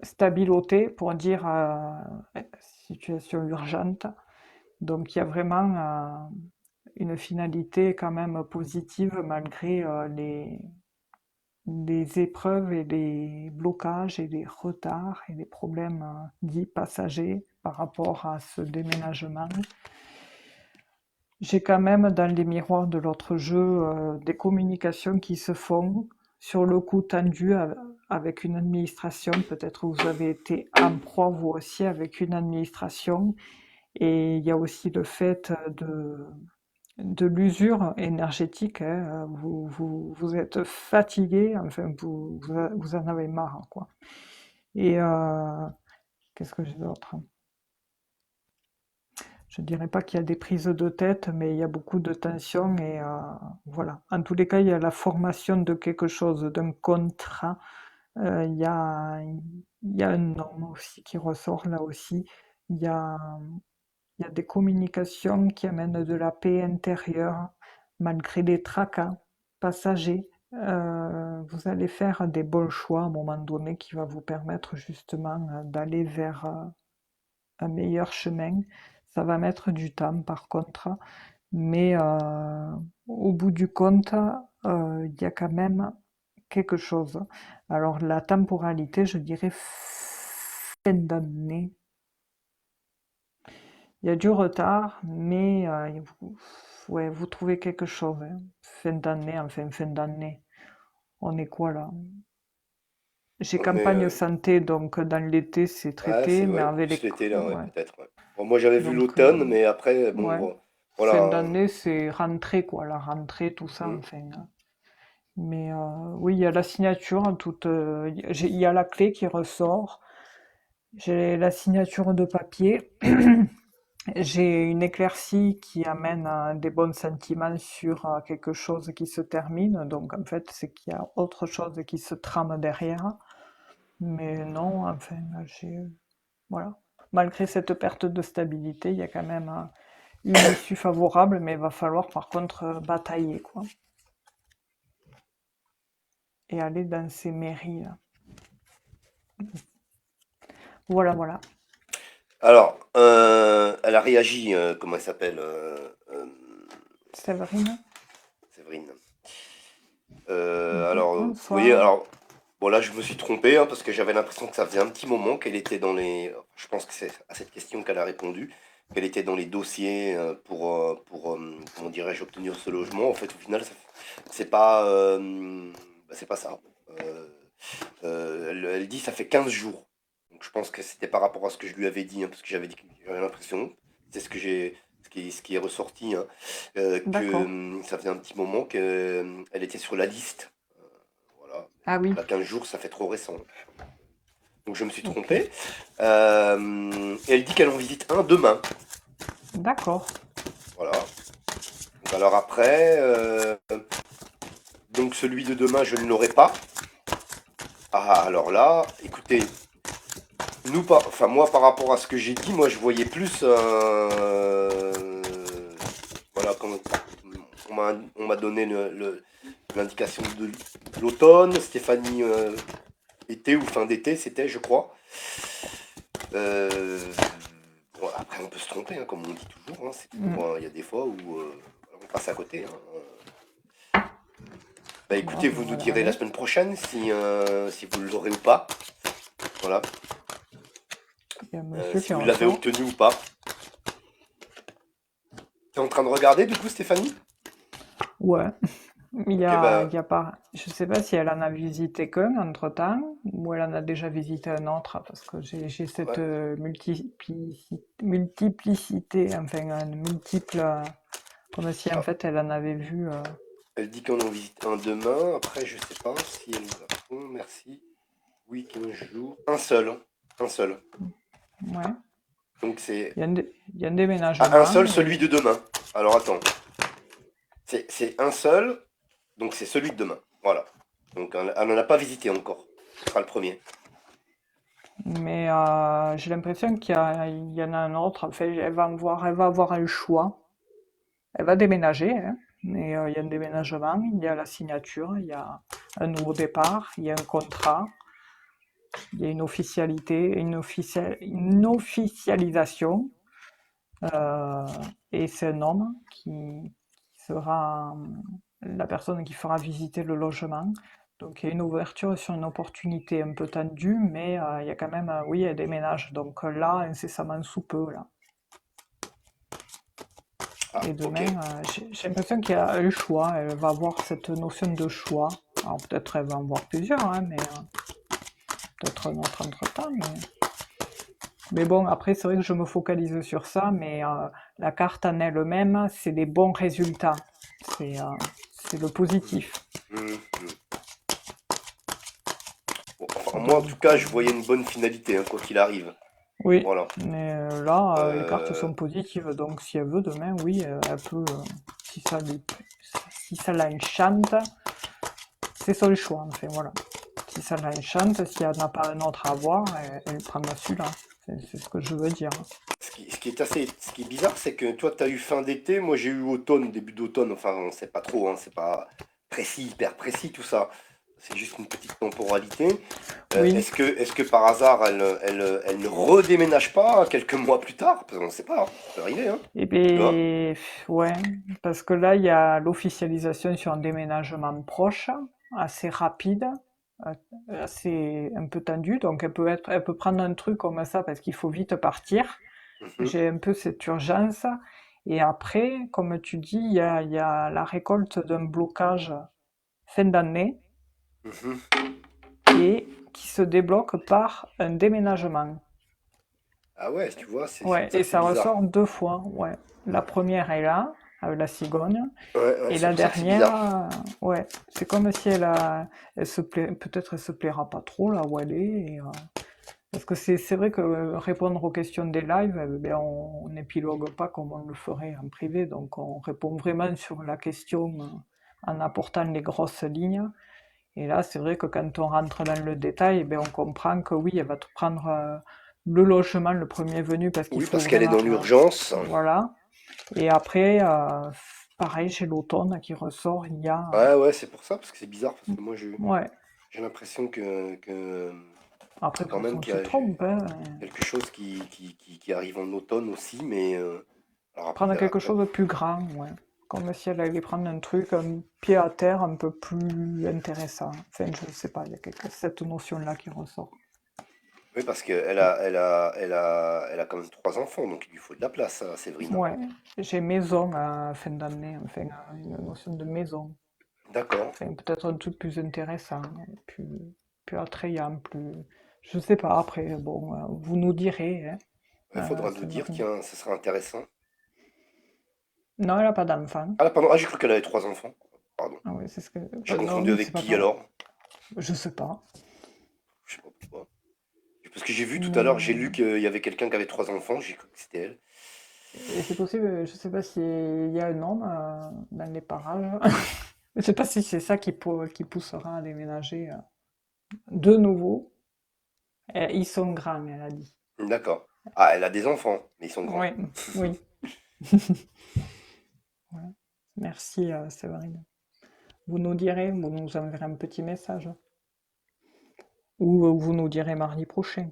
stabiloté pour dire situation urgente. Donc il y a vraiment une finalité quand même positive malgré les épreuves et les blocages et les retards et les problèmes dits passagers par rapport à ce déménagement. J'ai quand même dans les miroirs de l'autre jeu des communications qui se font sur le coup tendu avec une administration. Peut-être vous avez été en proie vous aussi avec une administration. Et il y a aussi le fait de l'usure énergétique, hein. Vous êtes fatigué, enfin vous en avez marre, quoi. Et qu'est-ce que j'ai d'autre? Je ne dirais pas qu'il y a des prises de tête, mais il y a beaucoup de tensions et voilà. En tous les cas, il y a la formation de quelque chose, d'un contrat. Il y a un homme aussi qui ressort là aussi. Il y a, il y a des communications qui amènent de la paix intérieure, malgré les tracas passagers. Vous allez faire des bons choix à un moment donné qui va vous permettre justement d'aller vers un meilleur chemin. Ça va mettre du temps par contre, mais au bout du compte, il y a quand même quelque chose. Alors la temporalité, je dirais fin d'année. Il y a du retard, mais ouais, vous trouvez quelque chose, hein. Fin d'année, enfin fin d'année. On est quoi là? J'ai On est, campagne santé, donc dans l'été c'est ouais, traité, c'est mais ouais, avec plus l'été là, ouais, ouais. peut-être. Ouais. Bon, moi j'avais vu Donc l'automne, mais après, bon, ouais. Fin voilà. d'année c'est rentrée quoi, la rentrée, tout ça, Hmm. enfin, hein. Mais oui, il y a la signature en toute, il y a la clé qui ressort. J'ai la signature de papier. J'ai une éclaircie qui amène des bons sentiments sur quelque chose qui se termine. Donc en fait, c'est qu'il y a autre chose qui se trame derrière. Mais non, enfin, voilà. Malgré cette perte de stabilité, il y a quand même une issue favorable, mais il va falloir par contre batailler, quoi. Et aller dans ces mairies, là. Voilà, voilà. Alors, elle a réagi, comment elle s'appelle Séverine? Séverine. Alors, vous voyez, Bonsoir. alors, bon là je me suis trompé, hein, parce que j'avais l'impression que ça faisait un petit moment qu'elle était dans les... Je pense que c'est à cette question qu'elle a répondu, qu'elle était dans les dossiers comment dirais-je, obtenir ce logement. En fait, au final, c'est pas, c'est pas ça. Euh, elle dit ça fait 15 jours. Donc je pense que c'était par rapport à ce que je lui avais dit, hein, parce que j'avais dit que j'avais l'impression, c'est ce qui est ressorti, hein, que D'accord. ça faisait un petit moment qu'elle était sur la liste. Voilà. Ah oui, Là, 15 jours, ça fait trop récent. Donc je me suis ok. trompé. Et elle dit qu'elle en visite un demain. D'accord. Voilà. Donc, alors après, donc celui de demain, je ne l'aurai pas. Ah, alors là, écoutez, enfin moi par rapport à ce que j'ai dit, moi je voyais plus voilà, on m'a donné l'indication de l'automne, Stéphanie été ou fin d'été, c'était, je crois. Euh, bon, après, on peut se tromper, hein, comme on dit toujours, hein, c'est Mm. toujours, il y a des fois où on passe à côté, hein. Bah Bon, écoutez, on vous va nous y direz la aller. semaine prochaine si vous l'aurez ou pas. Voilà. Il y a un monsieur Si qui vous l'avez ressort. obtenu ou pas. T'es en train de regarder du coup, Stéphanie? Ouais. Ok, bah Il y a pas, je sais pas si elle en a visité qu'un entre-temps, ou elle en a déjà visité un autre, parce que j'ai cette ouais. multiplicité, enfin, multiple, comme si en Ah, fait elle en avait vu. elle dit qu'on en visite un demain. Après, je sais pas si elle nous répond. Merci. Oui, 15 jours. Un seul, hein. Un seul. Ouais. Donc c'est Il y a un un déménagement, seul, celui de demain. Alors attends. C'est un seul, donc c'est celui de demain. Voilà. Donc elle n'en a pas visité encore. Ce sera le premier. mais j'ai l'impression il y en a un autre. Enfin, elle va avoir un choix. Elle va déménager, hein, mais il y a un déménagement, il y a la signature, il y a un nouveau départ, il y a un contrat, il y a une officialité, une officialisation, euh, et c'est un homme qui sera la personne qui fera visiter le logement. Donc il y a une ouverture sur une opportunité un peu tendue, mais il y a quand même, oui, elle déménage. Donc là, incessamment sous peu, là. Ah, Et ok. demain, j'ai l'impression qu'il y a le choix. Elle va avoir cette notion de choix. Alors peut-être elle va en voir plusieurs, hein, mais peut-être un autre entre-temps. Mais bon, après, c'est vrai que je me focalise sur ça, mais la carte en elle-même, c'est des bons résultats. C'est le Mhm. positif. Mhm. Bon, enfin, moi, en tout Donc, cas, je voyais une bonne finalité, hein, quoi qu'il arrive. oui. Voilà. Mais là, les cartes Euh, sont positives. Donc, si elle veut, demain, oui, elle peut, si ça lui, si ça l'enchante, c'est son choix. Enfin, voilà. Si ça l'enchante, si elle n'a pas un autre à voir, elle prendra celui-là. C'est ce que je veux dire. ce qui est bizarre, c'est que toi, tu as eu fin d'été, moi j'ai eu automne, début d'automne, enfin, on sait pas trop, hein, c'est pas précis, hyper précis tout ça. C'est juste une petite temporalité. Oui. Est-ce que par hasard, elle ne redéménage pas quelques mois plus tard? Parce qu'on ne sait pas, hein, ça peut arriver, hein, Et tu vois? bien, ouais, parce que là, il y a l'officialisation sur un déménagement proche, assez rapide, euh, assez un peu tendu. Donc, elle peut prendre un truc comme ça parce qu'il faut vite partir. Mhm, J'ai un peu cette urgence. Et après, comme tu dis, il y a la récolte d'un blocage fin d'année mhm. et qui se débloque par un déménagement. Ah ouais, tu vois, Ouais, ça et c'est ça bizarre. ressort deux fois. Ouais. La première est là, avec la cigogne, Ouais, ouais, et c'est la pour ça que c'est dernière, bizarre. ouais, c'est comme si elle se plaît, peut-être elle se plaira pas trop là où elle est. Parce que c'est vrai que répondre aux questions des lives, ben, on n'épilogue pas comme on le ferait en privé, donc on répond vraiment sur la question en apportant les grosses lignes. Et là, c'est vrai que quand on rentre dans le détail, ben, on comprend que oui, elle va te prendre le logement, le premier venu, parce qu'il Oui, faut parce qu'elle est vraiment, dans l'urgence. voilà. Et après, pareil, chez l'automne qui ressort, il y a... Ouais, ouais, c'est pour ça, parce que c'est bizarre, parce que moi, Ouais, j'ai l'impression après, quand même on qu'il se y a trompe, hein. quelque chose qui arrive en automne aussi, mais alors Prendre après, quelque chose de plus grand, ouais. Comme si elle allait prendre un truc, un pied à terre un peu plus intéressant. Enfin, je sais pas, il y a cette notion-là qui ressort. oui, parce qu'elle a quand même 3 enfants, donc il lui faut de la place à Séverine. Ouais, j'ai maison à fin d'année, enfin, une notion de maison. D'accord. Enfin, peut-être un truc plus intéressant, plus attrayant, plus... Je sais pas, après, bon, vous nous direz, hein, Il faudra nous dire, Séverine. tiens, ce sera intéressant. Non, elle a pas d'enfant. Ah, là, pardon, ah, j'ai cru qu'elle avait 3 enfants. Pardon. Ah oui, c'est ce que... J'ai non, confondu mais c'est avec pas qui grave. alors? Je sais pas. Je sais pas pourquoi. Parce que j'ai vu tout à l'heure, j'ai lu Mais... qu'il y avait quelqu'un qui avait 3 enfants, j'ai cru que c'était elle. Et c'est possible, je sais pas s'il y a un homme dans les parages. Je sais pas si c'est ça qui poussera à déménager de nouveau. Ils sont grands, elle a dit. D'accord. Ah, elle a des enfants, mais ils sont grands. Oui, oui. Voilà. Merci, Séverine. Vous nous direz, vous nous enverrez un petit message. Ou vous nous direz mardi prochain.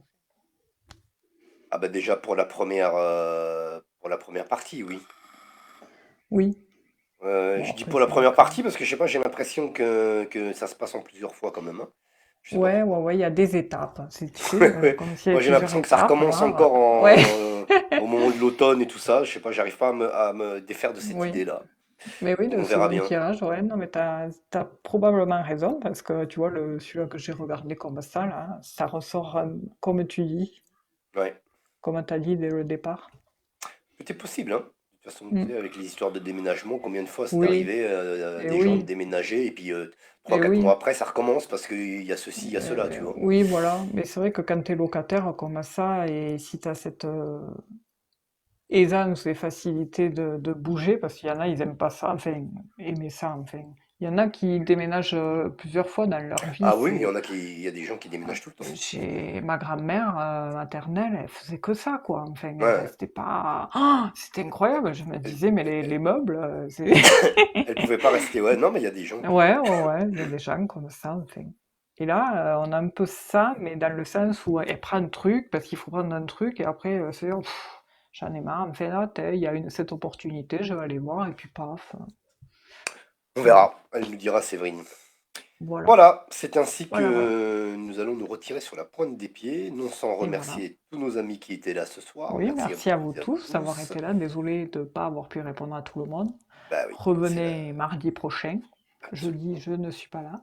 Ah bah déjà pour la première partie, oui. Oui. Bon, Je dis après, pour la c'est vrai première que... partie parce que je sais pas, j'ai l'impression que ça se passe en plusieurs fois quand même, hein. Je sais pas Ouais, ouais, pourquoi. ouais, il y a des étapes. Tu sais, Ouais, ouais. comme s'il y Moi avait j'ai plusieurs l'impression que ça étapes, recommence là. encore Ouais, au moment de l'automne et tout ça. Je sais pas, j'arrive pas à me défaire de cette oui. idée-là. Mais oui, Bon, le on verra second bien. tirage, ouais, non, mais t'as probablement raison, parce que tu vois, celui-là que j'ai regardé comme ça, là, ça ressort comme tu dis, Ouais. comme t'as dit dès le départ. Tout est possible, hein. De toute façon, tu Mm. sais, avec les histoires de déménagement, combien de fois c'est Oui, arrivé à et des gens de oui, déménager et puis trois, et quatre mois oui. après ça recommence parce qu'il y a ceci, il y a cela, tu vois. Oui, voilà. Mais c'est vrai que quand t'es locataire comme ça, et si t'as cette aisance et facilité de bouger, parce qu'il y en a, ils aiment pas ça, enfin, aimer ça, enfin. Il y en a qui déménagent plusieurs fois dans leur vie, Ah oui, c'est... il y a des gens qui déménagent tout le temps. Chez ma grand-mère maternelle, elle faisait que ça, quoi. Enfin, elle Ouais. restait pas. Ah, c'était incroyable. Je me Elle, disais, mais les elle, meubles, c'est. elle pouvait pas rester. Ouais, non, mais il y a des gens qui. Ouais, ouais, ouais. Il y a des gens comme ça. Enfin. Et là, on a un peu ça, mais dans le sens où elle prend un truc parce qu'il faut prendre un truc et après, c'est oh, j'en ai marre. Enfin, là, il y a cette opportunité, je vais aller voir et puis paf. On Voilà. verra. Elle nous dira, Séverine. Voilà. Voilà, c'est ainsi Voilà, voilà. que nous allons nous retirer sur la pointe des pieds, non sans Et voilà. remercier tous nos amis qui étaient là ce soir. Oui, Merci à merci vous à vous toutes et à vous tous d'avoir tous. été là. Désolé de ne pas avoir pu répondre à tout le monde. Bah oui, c'est la. Revenez mardi prochain. Jeudi, Absolument. je ne suis pas là.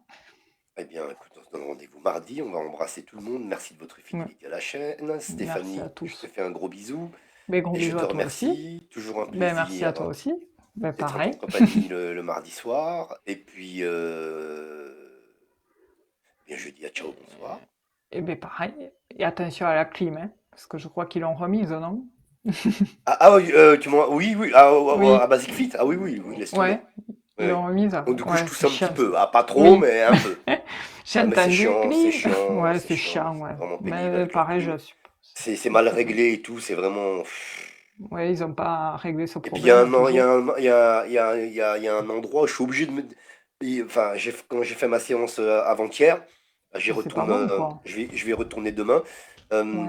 Eh bien, écoute, on se donne rendez-vous mardi. On va embrasser tout le monde. Merci de votre Ouais. fidélité à la chaîne. Merci à Stéphanie, je te tous. fais un gros bisou. Mais gros Et je bisous te à toi aussi. remercie. Toujours un Ben, merci à plaisir toi aussi. Ben, d'être en ton pareil. compagnie le mardi soir. Et puis, bien, je dis à ciao, bonsoir. Et ben, pareil. Et attention à la clim, hein, parce que je crois qu'ils l'ont remise, non? Ah, ah oui, oui, oui, à Oui. Basic Fit. Ah oui, oui, oui, laisse tomber. Ouais. Oui, Ils oui. l'ont remise. Donc, du coup, je Ouais, tousse c'est un petit chiant ça. peu. Ah, pas trop, Oui. mais un peu. J'ai Ah, mais c'est entendu chiant, c'est clim. chiant, Ouais, c'est c'est chiant. chiant, ouais. C'est vraiment pénible Mais avec leur pareil, je clim. suppose. C'est mal réglé et tout, c'est vraiment. Ouais, ils n'ont pas réglé ce Et puis il y a problème il y a toujours. il y a, il y a, il y a, il y a un endroit où je suis obligé de me. Enfin, quand j'ai fait ma séance avant-hier, C'est pas bon, quoi. je vais y retourner demain. Euh, Ouais.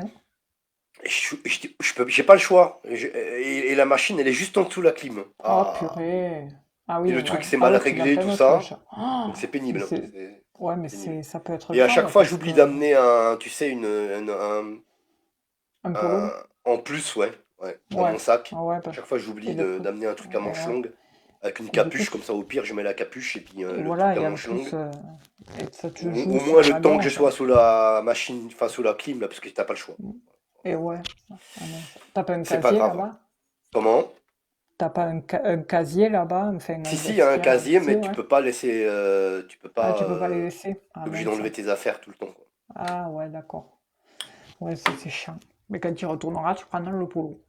j'ai pas le choix. Et la machine, elle est juste en dessous de la clim. Oh Ah. purée. Ah Et oui, le truc, ouais. c'est Ah mal ouais, tu es en réglé, tout pleine ça. crèche. Oh, Donc c'est mais pénible. c'est... Ouais, mais C'est pénible. ça peut être Et à chaque grave fois, parce que... j'oublie d'amener tu sais, Un polo? en plus, ouais, ouais, dans Ouais. mon sac. Ah ouais, À chaque fois, et j'oublie le truc. d'amener un truc à manche Ouais. longue avec une Et du coup, capuche. Comme ça, au pire, je mets la capuche et puis et le truc voilà, à et en manche plus, longue. et ça te Au joue moins sur le la temps que je gorge. sois sous la machine, enfin sous la clim, là, parce que t'as pas le choix. Et ouais. Ah mince. T'as pas un C'est pas casier grave. là-bas? Comment? T'as pas un casier là-bas? Enfin, Si, un si, il y a un vestiaire. casier, Si, mais tu ouais. peux pas laisser. Tu peux Ah, pas. tu peux pas les laisser? Ah T'es obligé mince. d'enlever tes affaires tout le temps, quoi. Ah ouais, d'accord. Ouais, c'est chiant. Mais quand tu retourneras, tu prendras le polo.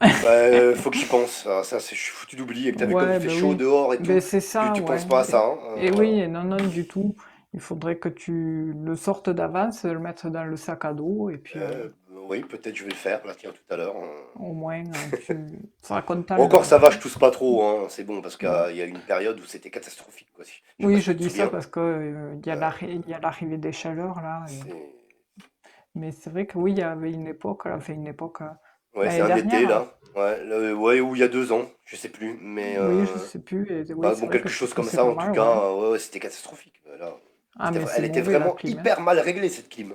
Faut que j'y pense. Ah, ça, je suis foutu d'oublier. Que t'as vu comme il Ouais, fait ben chaud oui. dehors et Ben tout. c'est ça, Tu penses ouais. pas à ça, hein. Et Voilà. oui, et non, non, du tout. Il faudrait que tu le sortes d'avance, le mettre dans le sac à dos, et puis Euh, Oui, peut-être je vais le faire, là, tiens, tout à l'heure. Au moins, tu racontes pas Encore, ça va, je tousse pas trop, hein, c'est bon, parce qu'il bon. y a eu une période où c'était catastrophique, quoi. Je sais pas Oui, si je tu te dis ça souviens. parce que euh, il y a l'arrivée des chaleurs là. c'est Mais c'est vrai que oui, il y avait une époque, enfin une époque, ouais, c'est l'année un été, dernière. là. Ouais, ouais, ou il y a 2 ans, je sais plus. Mais Oui, je sais plus. Et oui, bah, c'est bon, vrai que quelque chose comme c'est ça, pas en tout mal, ouais. cas, ouais, ouais, c'était catastrophique. Là, Ah, mais c'est elle était mauvais la vraiment clim, hein. hyper mal réglée, cette clim.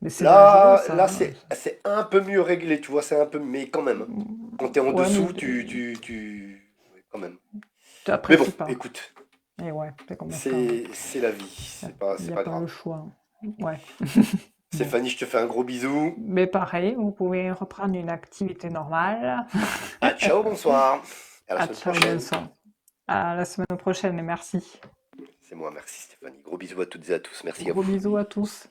Mais c'est dangereux Là, ça. c'est un peu mieux réglé, tu vois, c'est un peu, mais quand même. Quand t'es en Ouais, mais dessous, ouais, quand même. tu Mais apprécies bon, pas. écoute, Et ouais, c'est comme ça. c'est la vie, Il c'est n'y a pas pas grave. le choix. Ouais. Bon. Stéphanie, je te fais un gros bisou. Mais pareil, vous pouvez reprendre une activité normale. Ah, ciao, bonsoir. À la Ah, semaine ciao, prochaine. bonsoir. À la semaine prochaine et merci. C'est moi, merci Stéphanie. Gros bisous à toutes et à tous. Merci à Gros vous. bisous à tous.